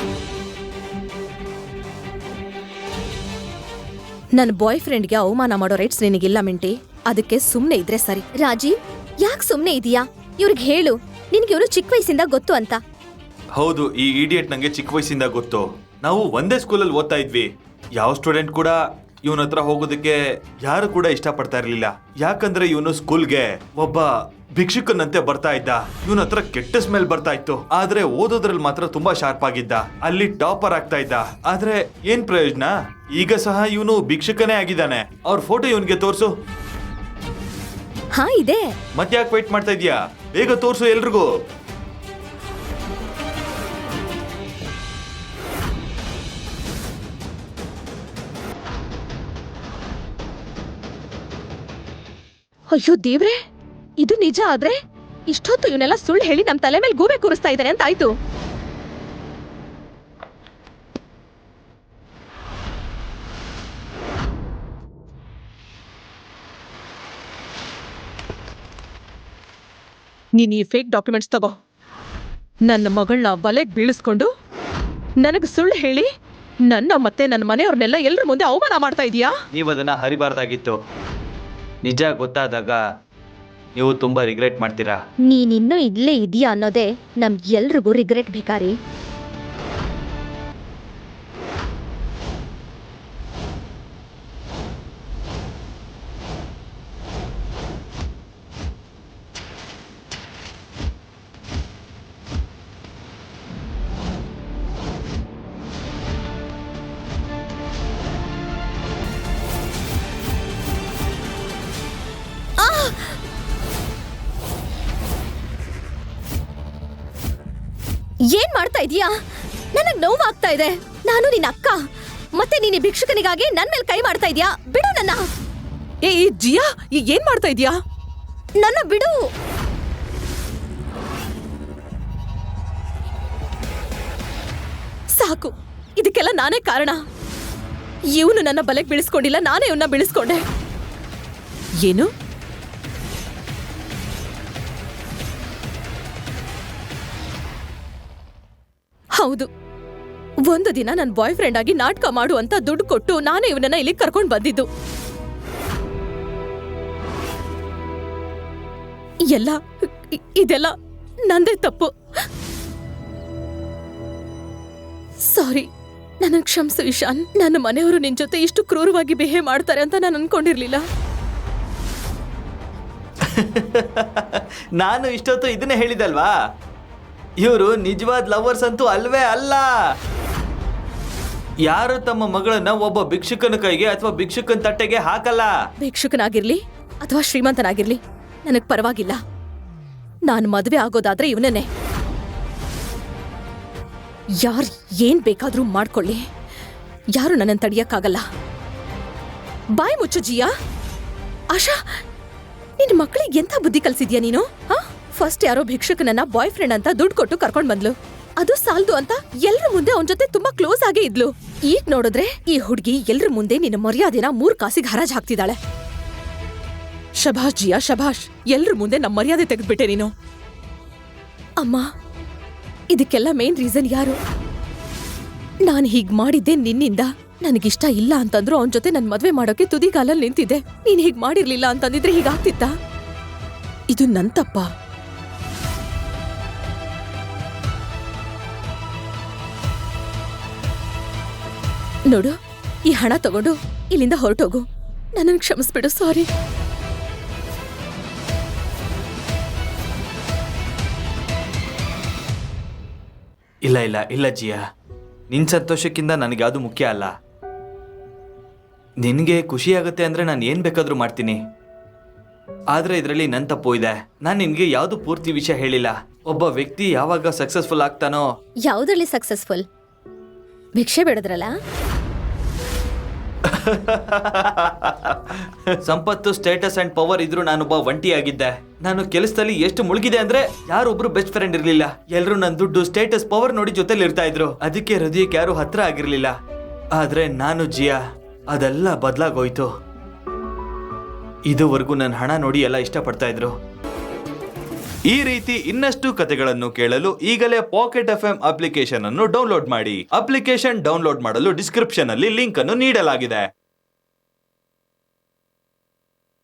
ನನ್ನ ಬಾಯ್ ಫ್ರೆಂಡ್ಗೆ ಅವಮಾನ ಮಾಡೋ ರೈಟ್ಸ್ ನಿನಗಿಲ್ಲ ಮಿಂಟಿ. ಅದಕ್ಕೆ ಸುಮ್ನೆ ಇದ್ರೆ ಸರಿ. ರಾಜೀವ್, ಯಾಕೆ ಸುಮ್ನೆ ಇದೀಯಾ? ಇವ್ರಿಗೆ ಹೇಳು, ನಿನ್ಗೆ ಇವ್ರು ಚಿಕ್ಕ ವಯಸ್ಸಿಂದ ಗೊತ್ತು ಅಂತ. ಹೌದು, ಈ ಇಡಿಯಟ್ ನಂಗೆ ಚಿಕ್ಕ ವಯಸ್ಸಿಂದ ಗೊತ್ತು. ನಾವು ಒಂದೇ ಸ್ಕೂಲಲ್ಲಿ ಓದ್ತಾ ಇದ್ವಿ. ಯಾವ ಸ್ಟೂಡೆಂಟ್ ಕೂಡ ಇವನ ಹತ್ರ ಹೋಗೋದಕ್ಕೆ ಯಾರು ಕೂಡ ಇಷ್ಟಪಡ್ತಾ ಇರ್ಲಿಲ್ಲ. ಯಾಕಂದ್ರೆ ಇವನು ಸ್ಕೂಲ್ಗೆ ಒಬ್ಬ ಭಿಕ್ಷುಕನಂತೆ ಬರ್ತಾ ಇದ್ದ. ಇವನ ಹತ್ರ ಕೆಟ್ಟ ಸ್ಮೆಲ್ ಬರ್ತಾ ಇತ್ತು, ಆದ್ರೆ ಓದೋದ್ರಲ್ಲಿ ಮಾತ್ರ ತುಂಬಾ ಶಾರ್ಪ್ ಆಗಿದ್ದ. ಅಲ್ಲಿ ಟಾಪರ್ ಆಗ್ತಾ ಇದ್ದ. ಆದ್ರೆ ಏನ್ ಪ್ರಯೋಜನ? ಈಗ ಸಹ ಇವನು ಭಿಕ್ಷುಕನೇ ಆಗಿದ್ದಾನೆ. ಅವ್ರ ಫೋಟೋ ಇವನ್ಗೆ ತೋರ್ಸು. ಹಾ, ಇದೆ. ಮತ್ತ್ಯಾಕೆ ವೇಟ್ ಮಾಡ್ತಾ ಇದೀಯಾ? ಬೇಗ ತೋರ್ಸು ಎಲ್ರಿಗೂ. ಅಯ್ಯೋ ದೇವ್ರೆ, ಇದು ನಿಜ ಆದ್ರೆ ಇಷ್ಟೊತ್ತು ಇವನೆಲ್ಲ ಸುಳ್ಳು ಹೇಳಿ ನಮ್ ತಲೆ ಮೇಲೆ ಗೂಬೆ ಕೂರಿಸ್ತಾ ಇದ್ದಾನೆ ಅಂತ ಆಯ್ತು. ನೀನ್ ಈ ಫೇಕ್ ಡಾಕ್ಯುಮೆಂಟ್ಸ್ ತಗೋ. ನನ್ನ ಮಗಳನ್ನ ಬಲೆಗ್ ಬೀಳಿಸ್ಕೊಂಡು ನನಗ್ ಸುಳ್ಳು ಹೇಳಿ ನನ್ನ ಮತ್ತೆ ನನ್ನ ಮನೆಯವ್ರನ್ನೆಲ್ಲ ಎಲ್ರ ಮುಂದೆ ಅವಮಾನ ಮಾಡ್ತಾ ಇದೀಯಾ? ನೀವು ಅದನ್ನ ಹರಿಬಾರ್ದಾಗಿತ್ತು. ನಿಜ ಗೊತ್ತಾದಾಗ ನೀವು ತುಂಬಾ ರಿಗ್ರೆಟ್ ಮಾಡ್ತೀರಾ. ನೀನಿನ್ನೂ ಇಲ್ಲೇ ಇದೀಯಾ ಅನ್ನೋದೇ ಎಲ್ರಿಗೂ ರಿಗ್ರೆಟ್ ಭಿಕಾರಿ. ಏನ್ ಮಾಡ್ತಾ ಇದೀಯಾ? ನನಗ್ ನೋವಾಗ್ತಾ ಇದೆ. ನಾನು ನಿನ್ನ ಅಕ್ಕ, ಮತ್ತೆ ನೀನು ಭಿಕ್ಷುಕನಿಗಾಗಿ ನನ್ ಮೇಲೆ ಕೈ ಮಾಡ್ತಾ ಇದೀಯಾ? ಬಿಡು ನನ್ನ. ಏ ಜಿಯಾ, ಏನ್ ಮಾಡ್ತಾ ಇದೀಯಾ? ನನ್ನ ಬಿಡು. ಸಾಕು, ಇದಕ್ಕೆಲ್ಲ ನಾನೇ ಕಾರಣ. ಇವನು ನನ್ನ ಬಲೆಗೆ ಬೀಳಿಸ್ಕೊಂಡಿಲ್ಲ, ನಾನೇ ಇವನ್ನ ಬೀಳಿಸ್ಕೊಂಡೆ. ಏನು? ಹೌದು, ಒಂದು ದಿನ ನನ್ನ ಬಾಯ್ ಫ್ರೆಂಡ್ ಆಗಿ ನಾಟಕ ಮಾಡು ಅಂತ ದುಡ್ಡು ಕೊಟ್ಟು ನಾನೇ ಇವನನ್ನ ಇಲ್ಲಿ ಕರ್ಕೊಂಡು ಬಂದಿದ್ದು. ಇದೆಲ್ಲ ನಂದೇ ತಪ್ಪು. ಸಾರಿ, ನನ್ನ ಕ್ಷಮಿಸು ಇಶಾನ್. ನನ್ನ ಮನೆಯವರು ನಿನ್ ಜೊತೆ ಇಷ್ಟು ಕ್ರೂರವಾಗಿ ಬಿಹೇವ್ ಮಾಡ್ತಾರೆ ಅಂತ ನಾನು ಅನ್ಕೊಂಡಿರ್ಲಿಲ್ಲ. ನಾನು ಇಷ್ಟೊತ್ತು ಇದನ್ನೇ ಹೇಳಿದಲ್ವಾ, ಇವರು ನಿಜವಾದ ಲವರ್ಸ್ ಅಂತೂ ಅಲ್ವೇ ಅಲ್ಲ. ಯಾರು ತಮ್ಮ ಮಗಳನ್ನ ಒಬ್ಬ ಭಿಕ್ಷುಕನ ಕೈಗೆ ಅಥವಾ ಭಿಕ್ಷುಕನ ತಟ್ಟೆಗೆ ಹಾಕಲ್ಲ. ಭಿಕ್ಷುಕನಾಗಿರ್ಲಿ ಅಥವಾ ಶ್ರೀಮಂತನಾಗಿರ್ಲಿ ನನಗ್ ಪರವಾಗಿಲ್ಲ. ನಾನು ಮದುವೆ ಆಗೋದಾದ್ರೆ ಇವನನ್ನೇ. ಯಾರ್ ಏನ್ ಬೇಕಾದ್ರೂ ಮಾಡ್ಕೊಳ್ಳಿ, ಯಾರು ನನ್ನನ್ನು ತಡಿಯಕ್ಕಾಗಲ್ಲ. ಬಾಯ್ ಮುಚ್ಚು ಜಿಯಾ. ಆಶಾ, ನಿನ್ ಮಕ್ಕಳಿಗೆ ಎಂತ ಬುದ್ಧಿ ಕಲ್ಸಿದ್ಯಾ ನೀನು? ಫಸ್ಟ್ ಯಾರೋ ಭಿಕ್ಷುಕನನ್ನ ಬಾಯ್ ಫ್ರೆಂಡ್ ಅಂತ ದುಡ್ಡು ಕೊಟ್ಟು ಕರ್ಕೊಂಡ್ ಬಂದ್ಲು. ಅದು ಸಾಲ್ದು ಅಂತ ಎಲ್ರ ಮುಂದೆ ಅವನ ಜೊತೆ ತುಂಬಾ ಕ್ಲೋಸ್ ಆಗೇ ಇದ್ಲು. ಈಗ ನೋಡಿದ್ರೆ ಈ ಹುಡುಗಿ ಎಲ್ರ ಮುಂದೆ ನಿನ್ನ ಮರ್ಯಾದೆನ 3 ಕಾಸಿಗೆ ಹರಾಜ್ ಹಾಕ್ತಿದ್ದಾಳೆ. ಶಭಾಷ್ ಜಿಯಾ, ಶಭಾಷ್. ಎಲ್ರ ಮುಂದೆ ನಮ್ಮ ಮರ್ಯಾದೆ ತೆಗೆದ್ಬಿಟ್ಟೆ ನೀನು. ಅಮ್ಮ, ಇದಕ್ಕೆಲ್ಲ ಮೇನ್ ರೀಸನ್ ಯಾರು? ನಾನು ಹೀಗ್ ಮಾಡಿದ್ದೆ ನಿನ್ನಿಂದ. ನನಗಿಷ್ಟ ಇಲ್ಲ ಅಂತಂದ್ರು ಅವನ ಜೊತೆ ನನ್ ಮದ್ವೆ ಮಾಡೋಕೆ ತುದಿಗಾಲಲ್ಲಿ ನಿಂತಿದ್ದೆ. ನೀನ್ ಹೀಗ್ ಮಾಡಿರ್ಲಿಲ್ಲ ಅಂತಂದಿದ್ರೆ ಹೀಗಾಗ್ತಿತ್ತ? ಇದು ನನ್ ತಪ್ಪ. ನೋಡು, ಈ ಹಣ ತಗೊಂಡು ಇಲ್ಲಿಂದ ಹೊರಟೋಗು. ನನ್ನನ್ನು ಕ್ಷಮಿಸ್ಬಿಡು. ಸಾರಿ. ಇಲ್ಲ ಇಲ್ಲ ಇಲ್ಲ ಜಿಯಾ, ನಿನ್ ಸಂತೋಷಕ್ಕಿಂತ ನನಗೆ ಯಾವುದು ಮುಖ್ಯ ಅಲ್ಲ. ನಿನಗೆ ಖುಷಿ ಆಗುತ್ತೆ ಅಂದ್ರೆ ನಾನು ಏನ್ ಬೇಕಾದ್ರೂ ಮಾಡ್ತೀನಿ. ಆದ್ರೆ ಇದರಲ್ಲಿ ನನ್ನ ತಪ್ಪು ಇದೆ. ನಾನು ನಿನ್ಗೆ ಯಾವ್ದು ಪೂರ್ತಿ ವಿಷಯ ಹೇಳಿಲ್ಲ. ಒಬ್ಬ ವ್ಯಕ್ತಿ ಯಾವಾಗ ಸಕ್ಸಸ್ಫುಲ್ ಆಗ್ತಾನೋ. ಯಾವ್ದ್ರಲ್ಲಿ ಸಕ್ಸಸ್ಫುಲ್? ಭಿಕ್ಷೆ ಬೇಡದ್ರಲ್ಲ. ಸಂಪತ್ತು, ಸ್ಟೇಟಸ್ ಅಂಡ್ ಪವರ್ ಇದ್ರೂ ನಾನೊಬ್ಬ ಒಂಟಿಯಾಗಿದ್ದೆ. ನಾನು ಕೆಲಸದಲ್ಲಿ ಎಷ್ಟು ಮುಳುಗಿದೆ ಅಂದ್ರೆ ಯಾರೊಬ್ರು ಬೆಸ್ಟ್ ಫ್ರೆಂಡ್ ಇರ್ಲಿಲ್ಲ. ಎಲ್ರು ನನ್ನ ದುಡ್ಡು, ಸ್ಟೇಟಸ್, ಪವರ್ ನೋಡಿ ಜೊತೆಲಿ ಇರ್ತಾ ಇದ್ರು. ಅದಕ್ಕೆ ಹೃದಯಕ್ಕೆ ಯಾರು ಹತ್ರ ಆಗಿರ್ಲಿಲ್ಲ. ಆದ್ರೆ ನಾನು ಜಿಯಾ, ಅದೆಲ್ಲ ಬದಲಾಗೋಯ್ತು. ಇದುವರೆಗೂ ನನ್ನ ಹಣ ನೋಡಿ ಎಲ್ಲ ಇಷ್ಟಪಡ್ತಾ ಇದ್ರು. ಈ ರೀತಿ ಇನ್ನಷ್ಟು ಕಥೆಗಳನ್ನು ಕೇಳಲು ಈಗಲೇ ಪಾಕೆಟ್ FM ಅಪ್ಲಿಕೇಶನ್ ಅನ್ನು ಡೌನ್ಲೋಡ್ ಮಾಡಿ. ಅಪ್ಲಿಕೇಶನ್ ಡೌನ್ಲೋಡ್ ಮಾಡಲು ಡಿಸ್ಕ್ರಿಪ್ಷನ್ ಅಲ್ಲಿ ಲಿಂಕ್ ಅನ್ನು ನೀಡಲಾಗಿದೆ.